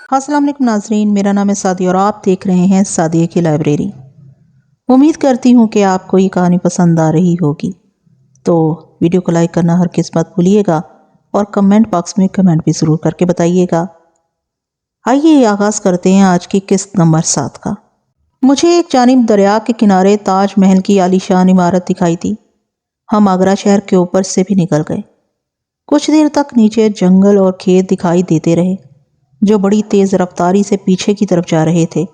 السلام علیکم ناظرین، میرا نام ہے سعدی اور آپ دیکھ رہے ہیں سعدیہ کی لائبریری۔ امید کرتی ہوں کہ آپ کو یہ کہانی پسند آ رہی ہوگی، تو ویڈیو کو لائک کرنا ہرگز مت بھولیے گا اور کمنٹ باکس میں کمنٹ بھی ضرور کر کے بتائیے گا۔ آئیے آغاز کرتے ہیں آج کی قسط نمبر 7 کا۔ مجھے ایک جانب دریا کے کنارے تاج محل کی عالیشان عمارت دکھائی تھی۔ ہم آگرہ شہر کے اوپر سے بھی نکل گئے۔ کچھ دیر تک نیچے جنگل اور کھیت دکھائی دیتے رہے جو بڑی تیز رفتاری سے پیچھے کی طرف جا رہے تھے۔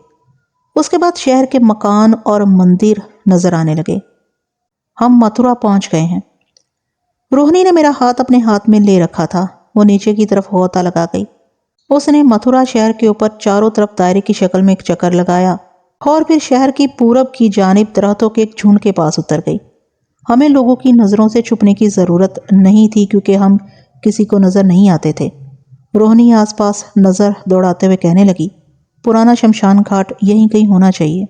اس کے بعد شہر کے مکان اور مندر نظر آنے لگے۔ ہم متھرا پہنچ گئے ہیں۔ روہنی نے میرا ہاتھ اپنے ہاتھ میں لے رکھا تھا۔ وہ نیچے کی طرف ہوتا لگا گئی۔ اس نے متھرا شہر کے اوپر چاروں طرف دائرے کی شکل میں ایک چکر لگایا اور پھر شہر کی پورب کی جانب درختوں کے ایک جھنڈ کے پاس اتر گئی۔ ہمیں لوگوں کی نظروں سے چھپنے کی ضرورت نہیں تھی کیونکہ ہم کسی کو نظر نہیں آتے تھے۔ روہنی آس پاس نظر دوڑاتے ہوئے کہنے لگی، پرانا شمشان گھاٹ یہیں کہیں ہونا چاہیے۔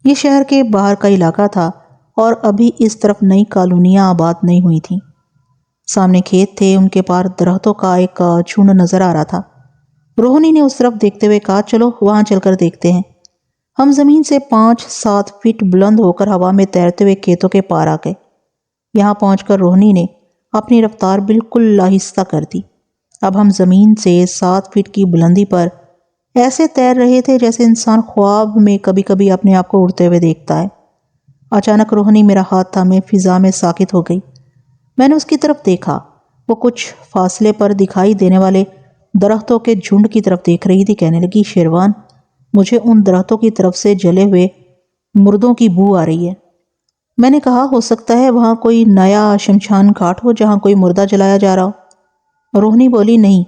یہ شہر کے باہر کا علاقہ تھا اور ابھی اس طرف نئی کالونیاں آباد نہیں ہوئی تھیں۔ سامنے کھیت تھے، ان کے پار درختوں کا ایک جھنڈ نظر آ رہا تھا۔ روہنی نے اس طرف دیکھتے ہوئے کہا، چلو وہاں چل کر دیکھتے ہیں۔ ہم زمین سے 5-7 فٹ بلند ہو کر ہوا میں تیرتے ہوئے کھیتوں کے پار آ گئے۔ یہاں پہنچ کر روہنی نے اپنی رفتار بالکل آہستہ کر دی۔ اب ہم زمین سے 7 فٹ کی بلندی پر ایسے تیر رہے تھے جیسے انسان خواب میں کبھی کبھی اپنے آپ کو اڑتے ہوئے دیکھتا ہے۔ اچانک روہنی میرا ہاتھ تھامے فضا میں ساکت ہو گئی۔ میں نے اس کی طرف دیکھا۔ وہ کچھ فاصلے پر دکھائی دینے والے درختوں کے جھنڈ کی طرف دیکھ رہی تھی۔ کہنے لگی، شیروان، مجھے ان درختوں کی طرف سے جلے ہوئے مردوں کی بو آ رہی ہے۔ میں نے کہا، ہو سکتا ہے وہاں کوئی نیا شمشان گھاٹ ہو جہاں کوئی مردہ جلایا جا رہا ہو۔ روہنی بولی، نہیں،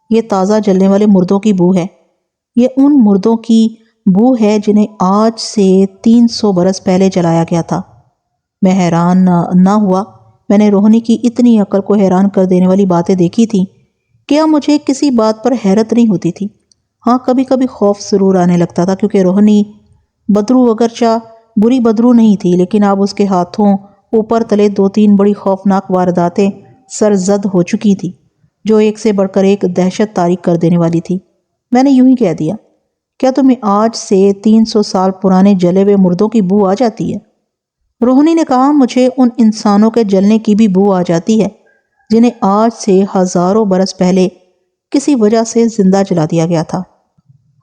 یہ تازہ جلنے والے مردوں کی بو ہے۔ یہ ان مردوں کی بو ہے جنہیں آج سے 300 برس پہلے جلایا گیا تھا۔ میں حیران نہ ہوا۔ میں نے روہنی کی اتنی عقل کو حیران کر دینے والی باتیں دیکھی تھیں کہ اب مجھے کسی بات پر حیرت نہیں ہوتی تھی۔ ہاں، کبھی کبھی خوف ضرور آنے لگتا تھا کیونکہ روہنی بدرو اگرچہ بری بدرو نہیں تھی، لیکن اب اس کے ہاتھوں اوپر تلے 2-3 بڑی خوفناک وارداتیں سرزد ہو چکی تھی جو ایک سے بڑھ کر ایک دہشت تاریک کر دینے والی تھی۔ میں نے یوں ہی کہہ دیا، کیا تمہیں آج سے 300 سال پرانے جلے ہوئے مردوں کی بو آ جاتی ہے؟ روہنی نے کہا، مجھے ان انسانوں کے جلنے کی بھی بو آ جاتی ہے جنہیں آج سے ہزاروں برس پہلے کسی وجہ سے زندہ جلا دیا گیا تھا۔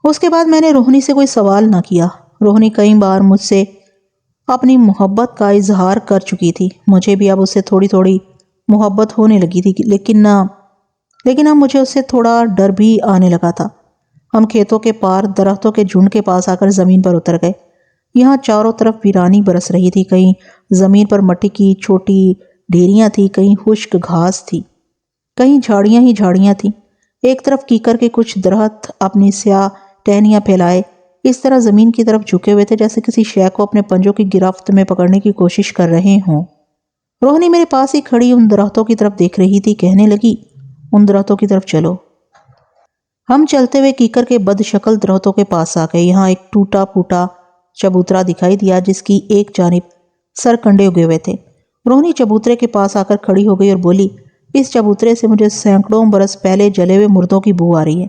اس کے بعد میں نے روہنی سے کوئی سوال نہ کیا۔ روہنی کئی بار مجھ سے اپنی محبت کا اظہار کر چکی تھی۔ مجھے بھی اب اس سے تھوڑی تھوڑی محبت ہونے لگی تھی، لیکن اب مجھے اس سے تھوڑا ڈر بھی آنے لگا تھا۔ ہم کھیتوں کے پار درختوں کے جھنڈ کے پاس آ کر زمین پر اتر گئے۔ یہاں چاروں طرف ویرانی برس رہی تھی۔ کہیں زمین پر مٹی کی چھوٹی ڈھیریاں تھیں، کہیں خشک گھاس تھی، کہیں جھاڑیاں ہی جھاڑیاں تھیں۔ ایک طرف کیکر کے کچھ درخت اپنی سیاہ ٹہنیاں پھیلائے اس طرح زمین کی طرف جھکے ہوئے تھے جیسے کسی شے کو اپنے پنجوں کی گرفت میں پکڑنے کی کوشش کر رہے ہوں۔ روہنی میرے پاس ہی کھڑی ان درختوں کی طرف دیکھ رہی تھی۔ کہنے لگی، ان درختوں کی طرف چلو۔ ہم چلتے ہوئے کیکر کے بد شکل درختوں کے پاس آ گئے۔ یہاں ایک ٹوٹا پھوٹا چبوترا دکھائی دیا جس کی ایک جانب سر کنڈے اگے ہوئے تھے۔ روہنی چبوترے کے پاس آ کر کھڑی ہو گئی اور بولی، اس چبوترے سے مجھے سینکڑوں برس پہلے جلے ہوئے مردوں کی بو آ رہی ہے۔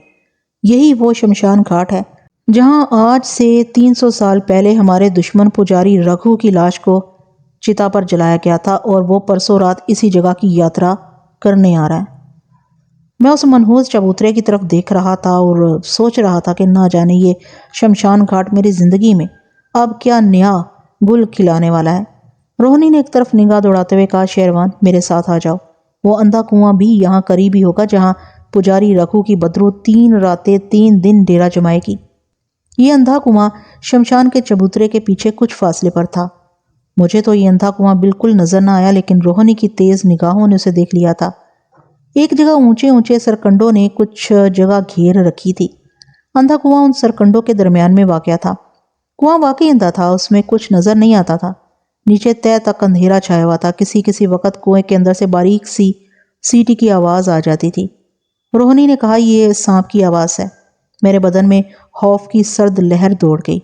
یہی وہ شمشان گھاٹ ہے جہاں آج سے 300 سال پہلے ہمارے دشمن پجاری رگھو کی لاش کو چتا پر جلایا گیا تھا اور وہ پرسوں رات اسی جگہ کی یاترا کرنے آ رہا ہے۔ میں اس منحوس چبوترے کی طرف دیکھ رہا تھا اور سوچ رہا تھا کہ نہ جانے یہ شمشان گھاٹ میری زندگی میں اب کیا نیا گل کھلانے والا ہے۔ روہنی نے ایک طرف نگاہ دوڑاتے ہوئے کہا، شیروان، میرے ساتھ آ جاؤ۔ وہ اندھا کنواں بھی یہاں قریب ہی ہوگا جہاں پجاری رگھو کی بدرو 3 راتیں 3 دن ڈیرا جمائے گی۔ یہ اندھا کنواں شمشان کے چبوترے کے پیچھے کچھ فاصلے پر تھا۔ مجھے تو یہ اندھا کنواں بالکل نظر نہ آیا، لیکن روہنی کی تیز نگاہوں نے اسے دیکھ لیا تھا۔ ایک جگہ اونچے اونچے سرکنڈوں نے کچھ جگہ گھیر رکھی تھی۔ اندھا کنواں ان سرکنڈوں کے درمیان میں واقع تھا۔ کنواں واقعی اندھا تھا، اس میں کچھ نظر نہیں آتا تھا۔ نیچے تہہ تک اندھیرا چھایا ہوا تھا۔ کسی وقت کنویں کے اندر سے باریک سی سیٹی کی آواز آ جاتی تھی۔ روہنی نے کہا، یہ سانپ کی آواز ہے۔ میرے بدن میں خوف کی سرد لہر دوڑ گئی۔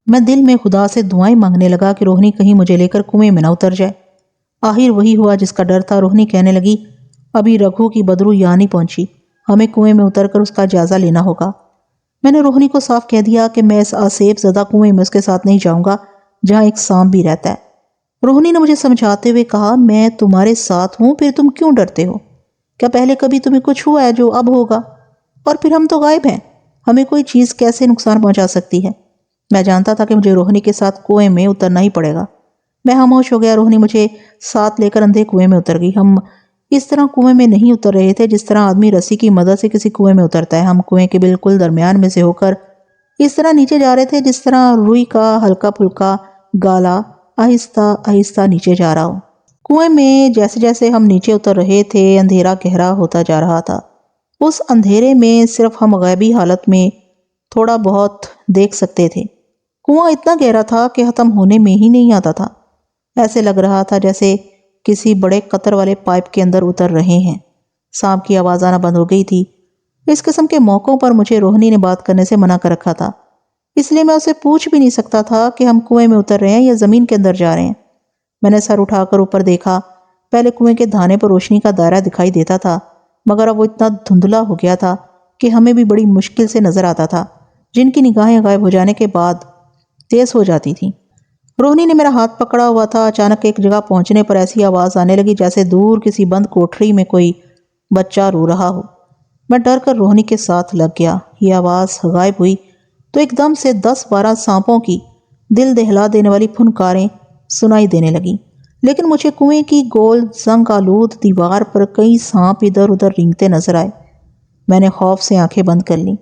میں دل میں خدا سے دعائیں مانگنے لگا کہ روہنی کہیں مجھے لے کر کنویں میں نہ اتر جائے۔ آخر وہی ہوا جس کا ڈر تھا۔ روہنی کہنے لگی، ابھی رگھو کی بدرو یہاں نہیں پہنچی، ہمیں کنویں میں اتر کر اس کا جائزہ لینا ہوگا۔ میں نے روہنی کو صاف کہہ دیا کہ میں اس آسیب زدہ کنویں میں اس کے ساتھ نہیں جاؤں گا جہاں ایک سانپ بھی رہتا ہے۔ روہنی نے مجھے سمجھاتے ہوئے کہا، میں تمہارے ساتھ ہوں، پھر تم کیوں ڈرتے ہو؟ کیا پہلے کبھی تمہیں کچھ ہوا ہے جو اب ہوگا؟ اور پھر ہم تو غائب ہیں، ہمیں کوئی چیز کیسے نقصان پہنچا سکتی ہے؟ میں جانتا تھا کہ مجھے روہنی کے ساتھ کنویں میں اترنا ہی پڑے گا۔ میں خاموش ہو گیا۔ روہنی مجھے ساتھ لے کر اندھے کنویں میں اتر گئی۔ ہم اس طرح کنویں میں نہیں اتر رہے تھے جس طرح آدمی رسی کی مدد سے کسی کنویں میں اترتا ہے۔ ہم کنویں کے بالکل درمیان میں سے ہو کر اس طرح نیچے جا رہے تھے جس طرح روئی کا ہلکا پھلکا گالا آہستہ آہستہ نیچے جا رہا ہو۔ کنویں میں جیسے جیسے ہم نیچے اتر رہے تھے اندھیرا گہرا ہوتا جا رہا تھا۔ اس اندھیرے میں صرف ہم غیبی حالت میں تھوڑا بہت دیکھ سکتے تھے۔ کنواں اتنا گہرا تھا کہ ختم ہونے میں ہی نہیں آتا تھا۔ ایسے لگ رہا تھا جیسے کسی بڑے قطر والے پائپ کے اندر اتر رہے ہیں۔ سانپ کی آواز آنا بند ہو گئی تھی۔ اس قسم کے موقعوں پر مجھے روہنی نے بات کرنے سے منع کر رکھا تھا، اس لیے میں اسے پوچھ بھی نہیں سکتا تھا کہ ہم کنویں میں اتر رہے ہیں یا زمین کے اندر جا رہے ہیں۔ میں نے سر اٹھا کر اوپر دیکھا۔ پہلے کنویں کے دھانے پر روشنی کا دائرہ دکھائی دیتا تھا، مگر اب وہ اتنا دھندلا ہو گیا تھا کہ ہمیں بھی بڑی مشکل سے نظر آتا تھا، جن کی نگاہیں غائب ہو جانے کے بعد تیز ہو جاتی تھیں۔ روہنی نے میرا ہاتھ پکڑا ہوا تھا۔ اچانک ایک جگہ پہنچنے پر ایسی آواز آنے لگی جیسے دور کسی بند کوٹھری میں کوئی بچہ رو رہا ہو۔ میں ڈر کر روہنی کے ساتھ لگ گیا۔ یہ آواز غائب ہوئی تو ایک دم سے 10-12 سانپوں کی دل دہلا دینے والی پھنکاریں سنائی دینے لگیں، لیکن مجھے کنویں کی گول زنگ آلود دیوار پر کئی سانپ ادھر ادھر رینگتے نظر آئے۔ میں نے خوف سے آنکھیں بند کر لیں۔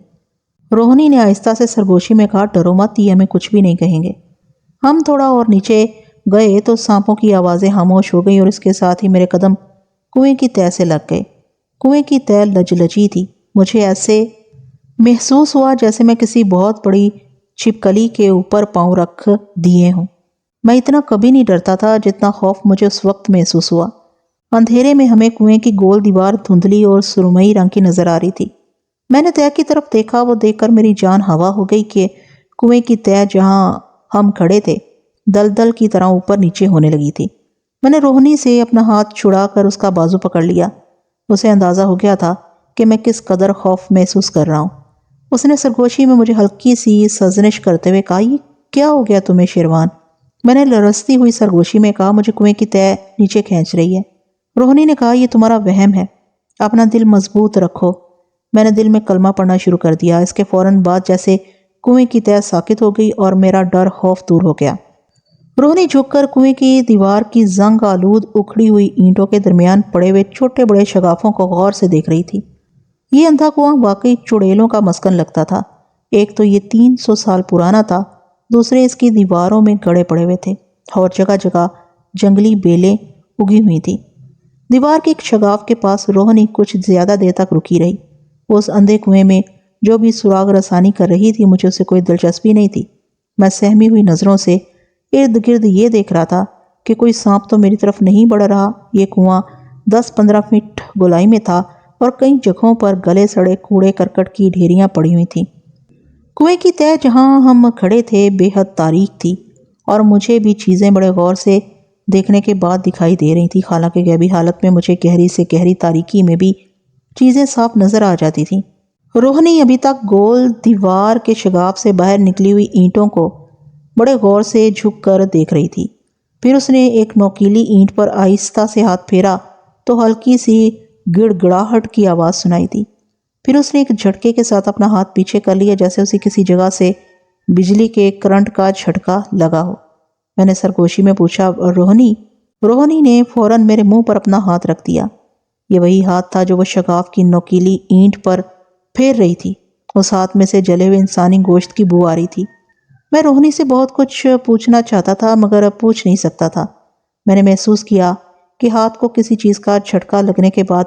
روہنی نے آہستہ سے سرگوشی میں کہا، ڈرو مت، یہ ہمیں کچھ بھی نہیں کہیں گے۔ ہم تھوڑا اور نیچے گئے تو سانپوں کی آوازیں خاموش ہو گئیں اور اس کے ساتھ ہی میرے قدم کنویں کی تہہ سے لگ گئے۔ کنویں کی تہہ لجلجی تھی۔ مجھے ایسے محسوس ہوا جیسے میں کسی بہت بڑی چھپکلی کے اوپر پاؤں رکھ دیے ہوں۔ میں اتنا کبھی نہیں ڈرتا تھا جتنا خوف مجھے اس وقت محسوس ہوا۔ اندھیرے میں ہمیں کنویں کی گول دیوار دھندلی اور سرمئی رنگ کی نظر آ رہی تھی۔ میں نے تہہ کی طرف دیکھا۔ وہ دیکھ کر میری جان ہوا ہو گئی کہ کنویں کی تہہ جہاں ہم کھڑے تھے دلدل کی طرح اوپر نیچے ہونے لگی تھی۔ میں نے روہنی سے اپنا ہاتھ چھڑا کر اس کا بازو پکڑ لیا۔ اسے اندازہ ہو گیا تھا کہ میں کس قدر خوف محسوس کر رہا ہوں۔ اس نے سرگوشی میں مجھے ہلکی سی سرزنش کرتے ہوئے کہا، یہ کیا ہو گیا تمہیں شیروان؟ میں نے لرزتی ہوئی سرگوشی میں کہا، مجھے کنویں کی تہہ نیچے کھینچ رہی ہے۔ روہنی نے کہا، یہ تمہارا وہم ہے، اپنا دل مضبوط رکھو۔ میں نے دل میں کلمہ پڑھنا شروع کر دیا۔ اس کے فوراً بعد جیسے کنویں کی تہہ ساکت ہو گئی اور میرا ڈر خوف دور ہو گیا۔ روہنی جھک کر کنویں کی دیوار کی زنگ آلود اکھڑی ہوئی اینٹوں کے درمیان پڑے ہوئے چھوٹے بڑے شگافوں کو غور سے دیکھ رہی تھی۔ یہ اندھا کنواں واقعی چڑیلوں کا مسکن لگتا تھا۔ ایک تو یہ 300 سال پرانا تھا، دوسرے اس کی دیواروں میں گڑے پڑے ہوئے تھے اور جگہ جگہ جنگلی بیلیں اگی ہوئی تھی۔ دیوار کے ایک شگاف کے پاس روہنی کچھ زیادہ دیر تک رکی رہی۔ اس اندھے کنویں میں جو بھی سراغ رسانی کر رہی تھی مجھے اسے کوئی دلچسپی نہیں تھی۔ میں سہمی ہوئی نظروں سے ارد گرد یہ دیکھ رہا تھا کہ کوئی سانپ تو میری طرف نہیں بڑھ رہا۔ یہ کنواں 10-15 فٹ گہرائی میں تھا اور کئی جگہوں پر گلے سڑے کوڑے کرکٹ کی ڈھیریاں پڑی ہوئی تھیں۔ کنویں کی تہہ جہاں ہم کھڑے تھے بے حد تاریک تھی اور مجھے بھی چیزیں بڑے غور سے دیکھنے کے بعد دکھائی دے رہی تھی۔ حالانکہ غیبی حالت میں مجھے گہری سے گہری تاریکی میں بھی چیزیں صاف نظر آ جاتی تھیں۔ روہنی ابھی تک گول دیوار کے شگاف سے باہر نکلی ہوئی اینٹوں کو بڑے غور سے جھک کر دیکھ رہی تھی۔ پھر اس نے ایک نوکیلی اینٹ پر آہستہ سے ہاتھ پھیرا تو ہلکی سی گڑ گڑاہٹ کی آواز سنائی دی۔ پھر اس نے ایک جھٹکے کے ساتھ اپنا ہاتھ پیچھے کر لیا جیسے اسے کسی جگہ سے بجلی کے کرنٹ کا جھٹکا لگا ہو۔ میں نے سرگوشی میں پوچھا، روہنی؟ روہنی نے فوراً میرے منہ پر اپنا ہاتھ رکھ دیا۔ یہ وہی ہاتھ تھا جو وہ شگاف کی نوکیلی اینٹ پر پھیر رہی تھی۔ اس ہاتھ میں سے جلے ہوئے انسانی گوشت کی بو آ رہی تھی۔ میں روہنی سے بہت کچھ پوچھنا چاہتا تھا مگر پوچھ نہیں سکتا تھا۔ میں نے محسوس کیا کہ ہاتھ کو کسی چیز کا جھٹکا لگنے کے بعد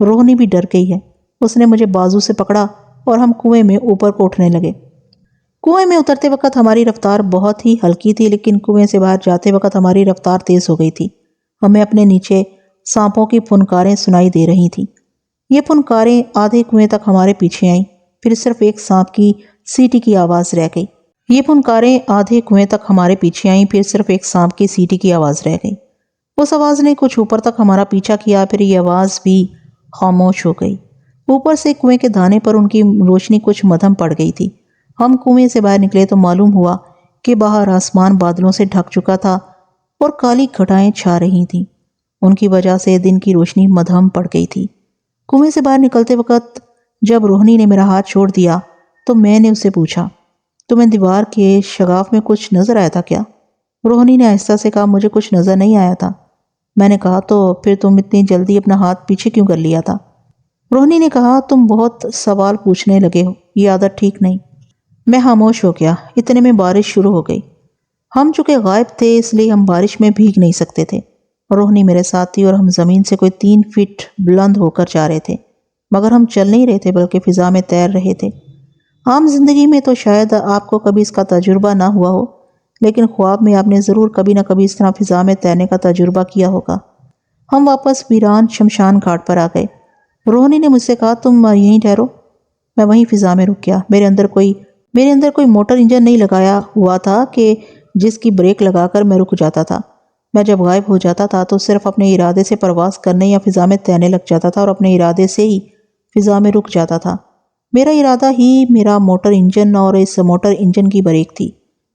روہنی بھی ڈر گئی ہے۔ اس نے مجھے بازو سے پکڑا اور ہم کنویں میں اوپر کو اٹھنے لگے۔ کنویں میں اترتے وقت ہماری رفتار بہت ہی ہلکی تھی، لیکن کنویں سے باہر جاتے وقت ہماری رفتار تیز ہو گئی تھی۔ ہمیں اپنے نیچے سانپوں کی پھنکاریں سنائی دے رہی تھیں۔ یہ پھنکاریں آدھے کنویں تک ہمارے پیچھے آئیں، پھر صرف ایک سانپ کی سیٹی کی آواز رہ گئی۔ یہ پھنکاریں آدھے کنویں تک ہمارے پیچھے آئیں، پھر صرف ایک سانپ کی سیٹی کی آواز رہ گئی۔ اس آواز نے کچھ اوپر تک ہمارا پیچھا کیا، پھر یہ آواز بھی خاموش ہو گئی۔ اوپر سے کنویں کے دانے پر ان کی روشنی کچھ مدھم پڑ گئی تھی۔ ہم کنویں سے باہر نکلے تو معلوم ہوا کہ باہر آسمان بادلوں سے ڈھک چکا تھا اور کالی گھٹائیں چھا رہی تھیں۔ ان کی وجہ سے دن کی روشنی مدھم پڑ گئی تھی۔ کنویں سے باہر نکلتے وقت جب روہنی نے میرا ہاتھ چھوڑ دیا تو میں نے اس سے پوچھا، تمہیں دیوار کے شگاف میں کچھ نظر آیا تھا کیا؟ روہنی نے آہستہ سے کہا، مجھے کچھ نظر نہیں آیا تھا۔ میں نے کہا، تو پھر تم اتنی جلدی اپنا ہاتھ پیچھے کیوں کر لیا تھا؟ روہنی نے کہا، تم بہت سوال پوچھنے لگے ہو، یہ عادت ٹھیک نہیں۔ میں خاموش ہو گیا۔ اتنے میں بارش شروع ہو گئی۔ ہم چونکہ غائب تھے اس لیے ہم بارش میں بھیگ نہیں سکتے تھے۔ روہنی میرے ساتھ تھی اور ہم زمین سے کوئی 3 فٹ بلند ہو کر جا رہے تھے، مگر ہم چل نہیں رہے تھے بلکہ فضا میں تیر رہے تھے۔ عام زندگی میں تو شاید آپ کو کبھی اس کا تجربہ نہ ہوا ہو، لیکن خواب میں آپ نے ضرور کبھی نہ کبھی اس طرح فضا میں تیرنے کا تجربہ کیا ہوگا۔ ہم واپس ویران شمشان گھاٹ پر آ گئے۔ روہنی نے مجھ سے کہا، تم یہیں ٹھہرو۔ میں وہیں فضا میں رک گیا۔ میرے اندر کوئی موٹر انجن نہیں لگایا ہوا تھا کہ جس کی بریک لگا کر میں رک جاتا تھا۔ میں جب غائب ہو جاتا تھا تو صرف اپنے ارادے سے پرواز کرنے یا فضا میں تیرنے لگ جاتا تھا اور اپنے ارادے سے ہی فضا میں رک جاتا تھا۔ میرا ارادہ ہی میرا موٹر انجن اور اس موٹر انجن کی بریک تھی۔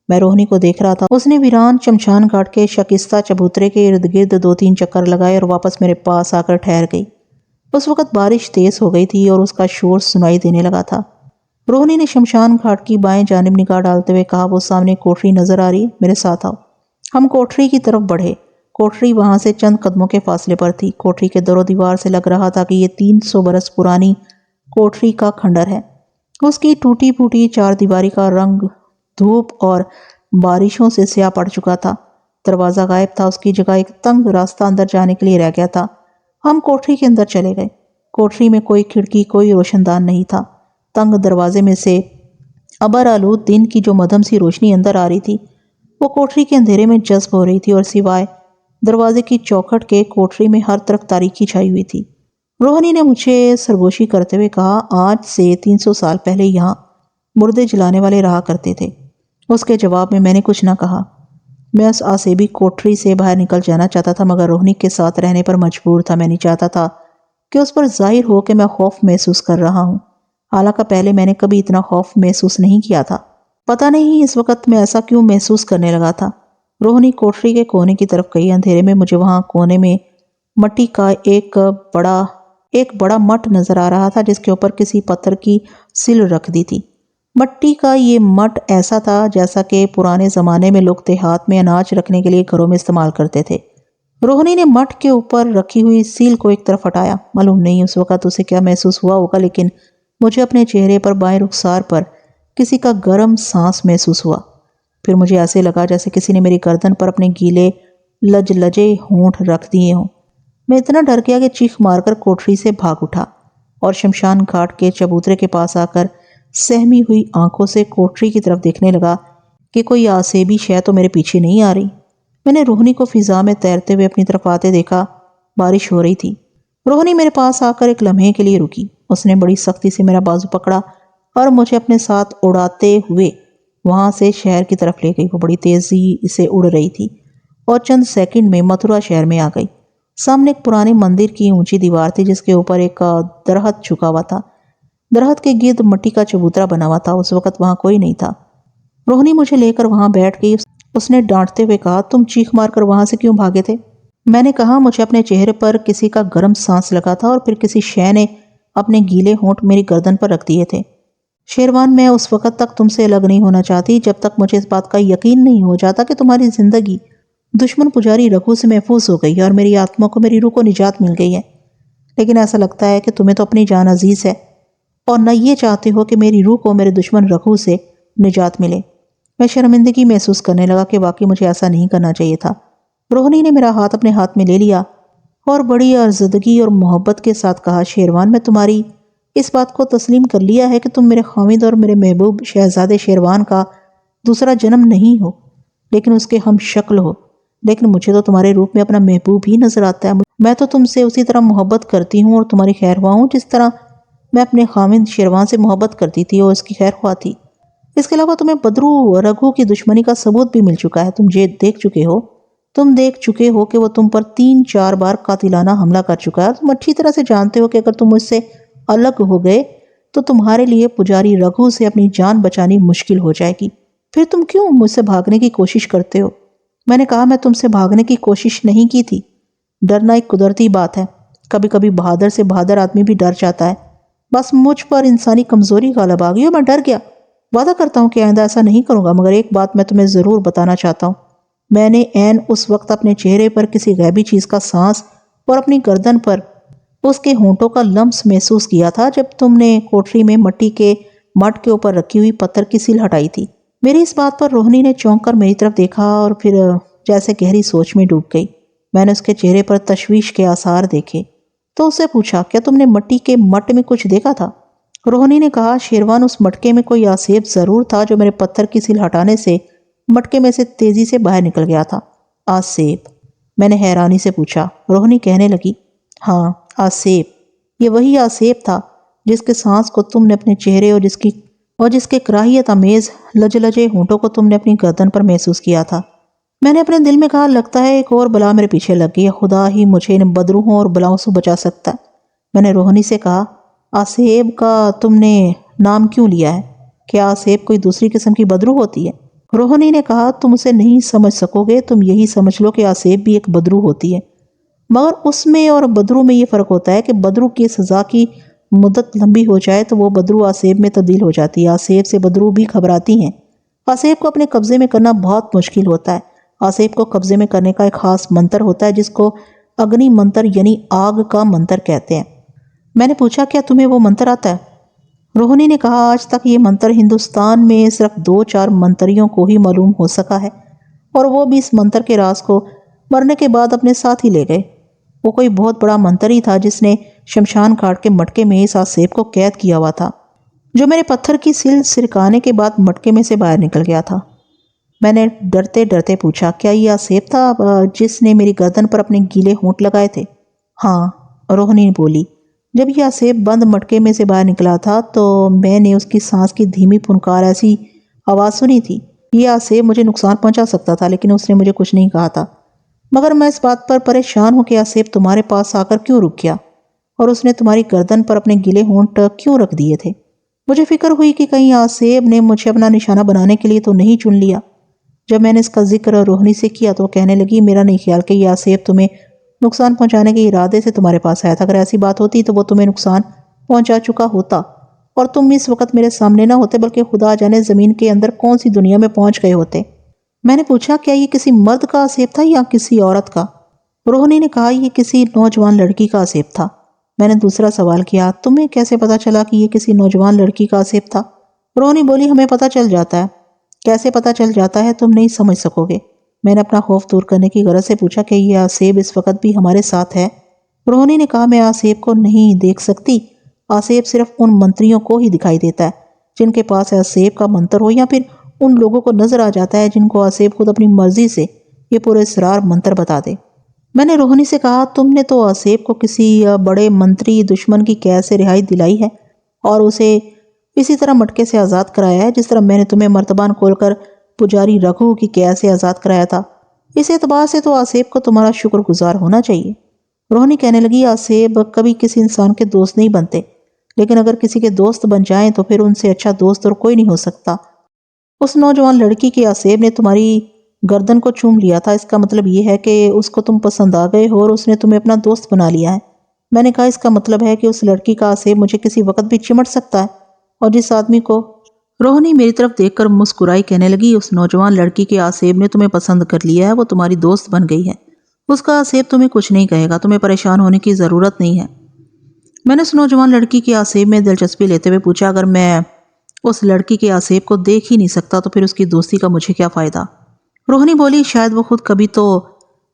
میں روہنی کو دیکھ رہا تھا۔ اس نے ویران شمشان گھاٹ کے شکستہ چبوترے کے ارد گرد 2-3 چکر لگائے اور واپس میرے پاس آ کر ٹھہر گئی۔ اس وقت بارش تیز ہو گئی تھی اور اس کا شور سنائی دینے لگا تھا۔ روہنی نے شمشان گھاٹ کی بائیں جانب نگاہ ڈالتے ہوئے کہا، وہ سامنے کوٹھری نظر آ رہی ہے، میرے ساتھ آؤ۔ ہم کوٹھری کی طرف بڑھے۔ کوٹھری وہاں سے چند قدموں کے فاصلے پر تھی۔ کوٹھری کے در و دیوار سے لگ رہا تھا کہ یہ 300 برس پرانی کوٹھری کا کھنڈر ہے۔ اس کی ٹوٹی پھوٹی 4 دیواری کا رنگ دھوپ اور بارشوں سے سیاہ پڑ چکا تھا۔ دروازہ غائب تھا، اس کی جگہ ایک تنگ راستہ اندر جانے کے لیے رہ گیا تھا۔ ہم کوٹھری کے اندر چلے گئے۔ کوٹھری میں کوئی کھڑکی، کوئی روشن دان نہیں تھا۔ تنگ دروازے میں سے ابر آلود دن کی جو مدھم سی روشنی اندر آ رہی تھی وہ کوٹھری کے اندھیرے میں جذب ہو رہی تھی اور سوائے دروازے کی چوکھٹ کے کوٹھری میں ہر طرف تاریکی چھائی ہوئی تھی۔ روہنی نے مجھے سرگوشی کرتے ہوئے کہا، آج سے 300 سال پہلے یہاں مردے جلانے والے رہا کرتے تھے۔ اس کے جواب میں نے کچھ نہ کہا۔ میں اس آسیبی کوٹھری سے باہر نکل جانا چاہتا تھا مگر روہنی کے ساتھ رہنے پر مجبور تھا۔ میں نہیں چاہتا تھا کہ اس پر ظاہر ہو کہ میں خوف محسوس کر رہا ہوں، حالانکہ پہلے میں نے کبھی اتنا خوف محسوس نہیں کیا تھا۔ پتہ نہیں اس وقت میں ایسا کیوں محسوس کرنے لگا تھا۔ روہنی کوٹھری کے کونے کی طرف گئی۔ اندھیرے میں مجھے وہاں کونے میں مٹی کا ایک بڑا مٹ نظر آ رہا تھا جس کے اوپر کسی پتھر کی سل رکھ دی تھی۔ مٹی کا یہ مٹ ایسا تھا جیسا کہ پرانے زمانے میں لوگ دیہات میں اناج رکھنے کے لیے گھروں میں استعمال کرتے تھے۔ روہنی نے مٹ کے اوپر رکھی ہوئی سیل کو ایک طرف ہٹایا۔ معلوم نہیں اس وقت اسے کیا محسوس ہوا ہوگا، لیکن مجھے اپنے چہرے پر بائیں رخسار پر کسی کا گرم سانس محسوس ہوا۔ پھر مجھے ایسے لگا جیسے کسی نے میری گردن پر اپنے گیلے لجے ہونٹ رکھ دیے ہوں۔ میں اتنا ڈر گیا کہ چیخ مار کر کوٹھری سے بھاگ اٹھا اور شمشان گھاٹ کے چبوترے کے پاس آ کر سہمی ہوئی آنکھوں سے کوٹھری کی طرف دیکھنے لگا کہ کوئی آسیبی شے تو میرے پیچھے نہیں آ رہی۔ میں نے روہنی کو فضا میں تیرتے ہوئے اپنی طرف آتے دیکھا۔ بارش ہو رہی تھی۔ روہنی میرے پاس آ کر ایک لمحے کے لیے رکی۔ اس نے بڑی سختی سے میرا بازو پکڑا اور مجھے اپنے ساتھ اڑاتے ہوئے وہاں سے شہر کی طرف لے گئی۔ وہ بڑی تیزی سے اڑ رہی تھی اور چند سیکنڈ میں متھرا شہر میں آ گئی۔ سامنے ایک پرانے مندر کی اونچی دیوار تھی جس کے اوپر ایک درخت جھکا ہوا تھا۔ درخت کے گرد مٹی کا چبوترا بنا ہوا تھا۔ اس وقت وہاں کوئی نہیں تھا۔ روہنی مجھے لے کر وہاں بیٹھ گئی۔ اس نے ڈانٹتے ہوئے کہا، تم چیخ مار کر وہاں سے کیوں بھاگے تھے؟ میں نے کہا، مجھے اپنے چہرے پر کسی کا گرم سانس لگا تھا اور پھر کسی شے نے اپنے گیلے ہونٹ میری گردن پر رکھ دیے تھے۔ شیروان، میں اس وقت تک تم سے الگ نہیں ہونا چاہتی جب تک مجھے اس بات کا یقین نہیں ہو جاتا کہ تمہاری زندگی دشمن پجاری رگھو سے محفوظ ہو گئی ہے اور میری آتما کو، میری روح کو نجات مل گئی ہے۔ لیکن ایسا لگتا ہے کہ تمہیں تو اپنی جان عزیز ہے اور نہ یہ چاہتے ہو کہ میری روح کو میرے دشمن رگھو سے نجات ملے۔ میں شرمندگی محسوس کرنے لگا کہ واقعی مجھے ایسا نہیں کرنا چاہیے تھا۔ روہنی نے میرا ہاتھ اپنے ہاتھ میں لے لیا اور بڑی عرضدگی اور محبت کے ساتھ کہا، شیروان، میں تمہاری اس بات کو تسلیم کر لیا ہے کہ تم میرے خامد اور میرے محبوب شہزادے شیروان کا دوسرا جنم نہیں ہو، لیکن اس کے ہم شکل ہو۔ لیکن مجھے تو تمہارے روپ میں اپنا محبوب ہی نظر آتا ہے۔ میں تو تم سے اسی طرح محبت کرتی ہوں اور تمہاری خیر خواہ ہوں جس طرح میں اپنے خامد شیروان سے محبت کرتی تھی اور اس کی خیر خواہ تھی۔ اس کے علاوہ تمہیں بدرو رگھو کی دشمنی کا ثبوت بھی مل چکا ہے۔ تم دیکھ چکے ہو کہ وہ تم پر 3-4 بار قاتلانہ حملہ کر چکا ہے۔ تم اچھی طرح سے جانتے ہو کہ اگر تم مجھ سے الگ ہو گئے تو تمہارے لیے پجاری رگھو سے اپنی جان بچانی مشکل ہو جائے گی۔ پھر تم کیوں مجھ سے بھاگنے کی کوشش کرتے ہو؟ میں نے کہا میں تم سے بھاگنے کی کوشش نہیں کی تھی۔ ڈرنا ایک قدرتی بات ہے، کبھی کبھی بہادر سے بہادر آدمی بھی ڈر جاتا ہے، بس مجھ پر انسانی کمزوری غالب آ گئی اور میں ڈر گیا۔ وعدہ کرتا ہوں کہ آئندہ ایسا نہیں کروں گا، مگر ایک بات میں تمہیں ضرور بتانا چاہتا ہوں۔ میں نے عین اس وقت اپنے چہرے پر کسی غیبی چیز کا سانس اور اپنی گردن پر اس کے ہونٹوں کا لمس محسوس کیا تھا جب تم نے کوٹری میں مٹی کے مٹ کے اوپر رکھی ہوئی پتھر کی سیل ہٹائی تھی۔ میری اس بات پر روہنی نے چونک کر میری طرف دیکھا اور پھر جیسے گہری سوچ میں ڈوب گئی۔ میں نے اس کے چہرے پر تشویش کے آثار دیکھے تو اس سے پوچھا، کیا تم نے مٹی کے مٹ میں کچھ دیکھا تھا؟ روہنی نے کہا، شیروان، اس مٹکے میں کوئی آسیب ضرور تھا جو میرے پتھر کی سیل ہٹانے سے مٹکے میں سے تیزی سے باہر نکل گیا تھا۔ آسیب؟ میں نے حیرانی سے پوچھا۔ روہنی کہنے لگی، ہاں، آسیب، یہ وہی آسیب تھا جس کے سانس کو تم نے اپنے چہرے اور جس کے کراہیت آمیز لجے ہونٹوں کو تم نے اپنی گردن پر محسوس کیا تھا۔ میں نے اپنے دل میں کہا، لگتا ہے ایک اور بلا میرے پیچھے لگ گئی، خدا ہی مجھے ان بدروحوں اور بلاؤں سے بچا سکتا ہے۔ میں نے روہنی سے کہا، آسیب کا تم نے نام کیوں لیا ہے؟ کیا آسیب کوئی دوسری قسم کی بدروح ہوتی ہے؟ روہنی نے کہا، تم اسے نہیں سمجھ سکو گے، تم یہی سمجھ لو کہ آسیب بھی ایک بدروح ہوتی ہے، مگر اس میں اور بدروح میں یہ فرق ہوتا ہے کہ بدروح کی سزا کی مدت لمبی ہو جائے تو وہ بدروح آسیب میں تبدیل ہو جاتی ہے۔ آسیب سے بدروح بھی گھبراتی ہیں۔ آسیب کو اپنے قبضے میں کرنا بہت مشکل ہوتا ہے۔ آسیب کو قبضے میں کرنے کا ایک خاص منتر ہوتا ہے جس کو اگنی منتر یعنی آگ کا منتر کہتے ہیں۔ میں نے پوچھا، کیا تمہیں وہ منتر آتا ہے؟ روہنی نے کہا، آج تک یہ منتر ہندوستان میں صرف 2-4 منتریوں کو ہی معلوم ہو سکا ہے، اور وہ بھی اس منتر کے راز کو مرنے کے بعد اپنے ساتھ ہی لے گئے۔ وہ کوئی بہت بڑا منتری تھا جس نے شمشان گھاٹ کے مٹکے میں اس آسیب کو قید کیا ہوا تھا جو میرے پتھر کی سیل سرکانے کے بعد مٹکے میں سے باہر نکل گیا تھا۔ میں نے ڈرتے ڈرتے پوچھا، کیا یہ آسیب تھا جس نے میری گردن پر اپنے گیلے ہونٹ لگائے تھے؟ ہاں، روہنی بولی۔ جب یہ آسیب بند مٹکے میں سے باہر نکلا تھا تو میں نے اس کی سانس کی دھیمی پھنکار ایسی آواز سنی تھی۔ یہ آسیب مجھے نقصان پہنچا سکتا تھا، لیکن اس نے مجھے کچھ نہیں کہا تھا، مگر میں اس بات پر پریشان ہوں کہ آسیب تمہارے پاس آ کر کیوں رک گیا اور اس نے تمہاری گردن پر اپنے گیلے ہونٹ کیوں رکھ دیے تھے۔ مجھے فکر ہوئی کہ کہیں آسیب نے مجھے اپنا نشانہ بنانے کے لیے تو نہیں چن لیا۔ جب میں نے اس کا ذکر روہنی سے کیا تو وہ کہنے لگی، میرا نہیں خیال کہ یہ آسیب تمہیں نقصان پہنچانے کے ارادے سے تمہارے پاس آیا تھا۔ اگر ایسی بات ہوتی تو وہ تمہیں نقصان پہنچا چکا ہوتا اور تم اس وقت میرے سامنے نہ ہوتے، بلکہ خدا جانے زمین کے اندر کون سی دنیا میں پہنچ گئے ہوتے۔ میں نے پوچھا، کیا یہ کسی مرد کا آسیب تھا یا کسی عورت کا؟ روہنی نے کہا، یہ کسی نوجوان لڑکی کا آسیب تھا۔ میں نے دوسرا سوال کیا، تمہیں کیسے پتا چلا کہ یہ کسی نوجوان لڑکی کا آسیب تھا؟ روہنی بولی، ہمیں پتا چل جاتا ہے۔ کیسے پتا چل جاتا ہے؟ تم نہیں سمجھ سکو گے۔ میں نے اپنا خوف دور کرنے کی غرض سے پوچھا، کہ یہ آسیب اس وقت بھی ہمارے ساتھ ہے؟ روہنی نے کہا، میں آسیب کو نہیں دیکھ سکتی۔ آسیب صرف ان منتریوں کو ہی دکھائی دیتا ہے جن کے پاس آسیب کا منتر ہو، یا پھر ان لوگوں کو نظر آ جاتا ہے جن کو آسیب خود اپنی مرضی سے یہ پورے اسرار منتر بتا دے۔ میں نے روہنی سے کہا، تم نے تو آسیب کو کسی بڑے منتری دشمن کی قید سے رہائی دلائی ہے اور اسے اسی طرح مٹکے سے آزاد کرایا ہے جس طرح میں نے تمہیں مرتبان کھول کر پجاری رگھو کی قید سے آزاد کرایا تھا۔ اس اعتبار سے تو آسیب کو تمہارا شکر گزار ہونا چاہیے۔ روہنی کہنے لگی، آسیب کبھی کسی انسان کے دوست نہیں بنتے، لیکن اگر کسی کے دوست بن جائیں تو پھر ان سے اچھا دوست اور کوئی نہیں ہو سکتا۔ اس نوجوان لڑکی کے آسیب نے تمہاری گردن کو چوم لیا تھا، اس کا مطلب یہ ہے کہ اس کو تم پسند آ گئے ہو اور اس نے تمہیں اپنا دوست بنا لیا ہے۔ میں نے کہا، اس کا مطلب ہے کہ اس لڑکی کا آسیب مجھے کسی وقت بھی چمٹ سکتا ہے، اور جس آدمی کو… روہنی میری طرف دیکھ کر مسکرائی، کہنے لگی، اس نوجوان لڑکی کے آسیب نے تمہیں پسند کر لیا ہے، وہ تمہاری دوست بن گئی ہے۔ اس کا آسیب تمہیں کچھ نہیں کہے گا، تمہیں پریشان ہونے کی ضرورت نہیں ہے۔ میں نے اس نوجوان لڑکی کے آسیب میں دلچسپی لیتے ہوئے پوچھا، اگر میں اس لڑکی کے آسیب کو دیکھ ہی نہیں سکتا تو پھر اس کی دوستی کا مجھے کیا فائدہ؟ روہنی بولی، شاید وہ خود کبھی تو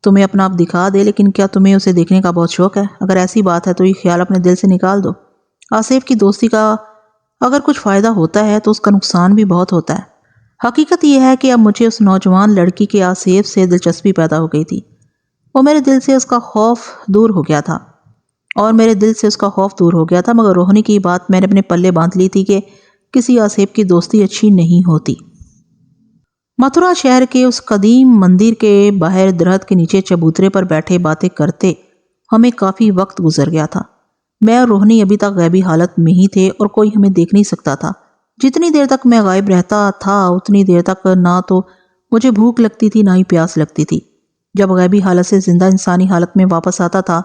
تمہیں اپنا آپ دکھا دے، لیکن کیا تمہیں اسے دیکھنے کا بہت شوق ہے؟ اگر ایسی بات ہے تو یہ خیال اپنے دل سے نکال دو۔ آسیب کی دوستی کا اگر کچھ فائدہ ہوتا ہے تو اس کا نقصان بھی بہت ہوتا ہے۔ حقیقت یہ ہے کہ اب مجھے اس نوجوان لڑکی کے آسیب سے دلچسپی پیدا ہو گئی تھی، اور میرے دل سے اس کا خوف دور ہو گیا تھا، مگر روہنی کی بات میں نے اپنے پلے باندھ لی تھی کہ کسی آسیب کی دوستی اچھی نہیں ہوتی۔ متھرا شہر کے اس قدیم مندر کے باہر درخت کے نیچے چبوترے پر بیٹھے باتیں کرتے ہمیں کافی وقت گزر گیا تھا۔ میں اور روہنی ابھی تک غیبی حالت میں ہی تھے اور کوئی ہمیں دیکھ نہیں سکتا تھا۔ جتنی دیر تک میں غائب رہتا تھا اتنی دیر تک نہ تو مجھے بھوک لگتی تھی نہ ہی پیاس لگتی تھی۔ جب غیبی حالت سے زندہ انسانی حالت میں واپس آتا تھا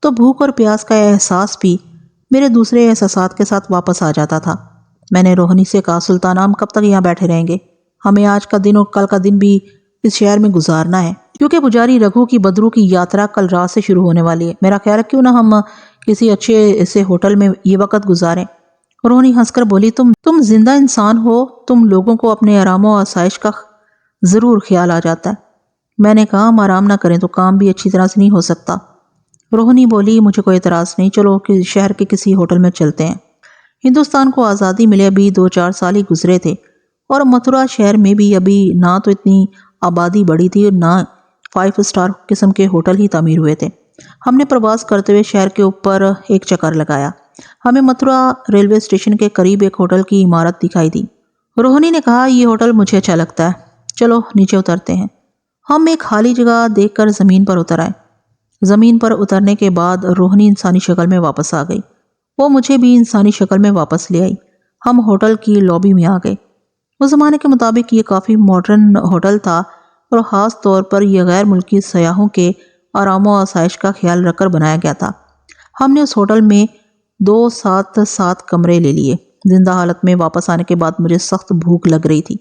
تو بھوک اور پیاس کا احساس بھی میرے دوسرے احساسات کے ساتھ واپس آ جاتا تھا۔ میں نے روہنی سے کہا، سلطانہ ہم کب تک یہاں بیٹھے رہیں گے؟ ہمیں آج کا دن اور کل کا دن بھی اس شہر میں گزارنا ہے، کیونکہ پجاری رگھو کی بدرو کی یاترا کل رات سے شروع ہونے والی ہے۔ میرا خیال ہے کیوں نہ ہم کسی اچھے سے ہوٹل میں یہ وقت گزاریں۔ روہنی ہنس کر بولی، تم زندہ انسان ہو، تم لوگوں کو اپنے آرام و آسائش کا ضرور خیال آ جاتا ہے۔ میں نے کہا، ہم آرام نہ کریں تو کام بھی اچھی طرح سے نہیں ہو سکتا۔ روہنی بولی، مجھے کوئی اعتراض نہیں، چلو کہ شہر کے کسی ہوٹل میں چلتے ہیں۔ ہندوستان کو آزادی ملے ابھی 2-4 سال ہی گزرے تھے اور متھرا شہر میں بھی ابھی نہ تو اتنی آبادی بڑی تھی اور نہ 5 اسٹار قسم کے ہوٹل ہی تعمیر ہوئے تھے۔ ہم نے پرواز کرتے ہوئے شہر کے اوپر ایک چکر لگایا۔ ہمیں متھرا ریلوے اسٹیشن کے قریب ایک ہوٹل کی عمارت دکھائی دی۔ روہنی نے کہا، یہ ہوٹل مجھے اچھا لگتا ہے، چلو نیچے اترتے ہیں۔ ہم ایک خالی جگہ دیکھ کر زمین پر اتر آئے۔ زمین پر اترنے کے بعد روہنی انسانی شکل میں واپس آ گئی۔ وہ مجھے بھی انسانی شکل میں واپس لے آئی۔ ہم ہوٹل کی لابی میں آ گئے۔ اس زمانے کے مطابق یہ کافی ماڈرن ہوٹل تھا اور خاص طور پر یہ غیر ملکی سیاحوں کے آرام و آسائش کا خیال رکھ کر بنایا گیا تھا۔ ہم نے اس ہوٹل میں 2 7 کمرے لے لیے۔ زندہ حالت میں واپس آنے کے بعد مجھے سخت بھوک لگ رہی تھی۔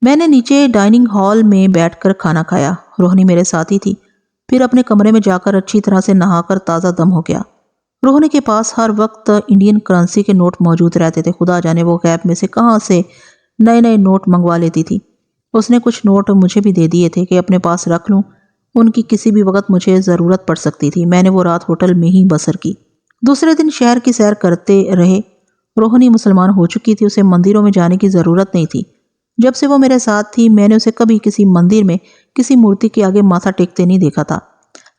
میں نے نیچے ڈائننگ ہال میں بیٹھ کر کھانا کھایا۔ روہنی میرے ساتھ ہی تھی۔ پھر اپنے کمرے میں جا کر اچھی طرح سے نہا کر تازہ دم ہو گیا۔ روہنی کے پاس ہر وقت انڈین کرنسی کے نوٹ موجود رہتے تھے۔ خدا جانے وہ غیب میں سے کہاں سے نئے نئے نوٹ منگوا لیتی تھی۔ اس نے کچھ نوٹ مجھے بھی دے دیے تھے کہ اپنے پاس رکھ لوں، ان کی کسی بھی وقت مجھے ضرورت پڑ سکتی تھی۔ میں نے وہ رات ہوٹل میں ہی بسر کی۔ دوسرے دن شہر کی سیر کرتے رہے۔ روہنی مسلمان ہو چکی تھی، اسے مندروں میں جانے کی ضرورت نہیں تھی۔ جب سے وہ میرے ساتھ تھی میں نے اسے کبھی کسی مندر میں کسی مورتی کے آگے ماتھا ٹیکتے نہیں دیکھا تھا۔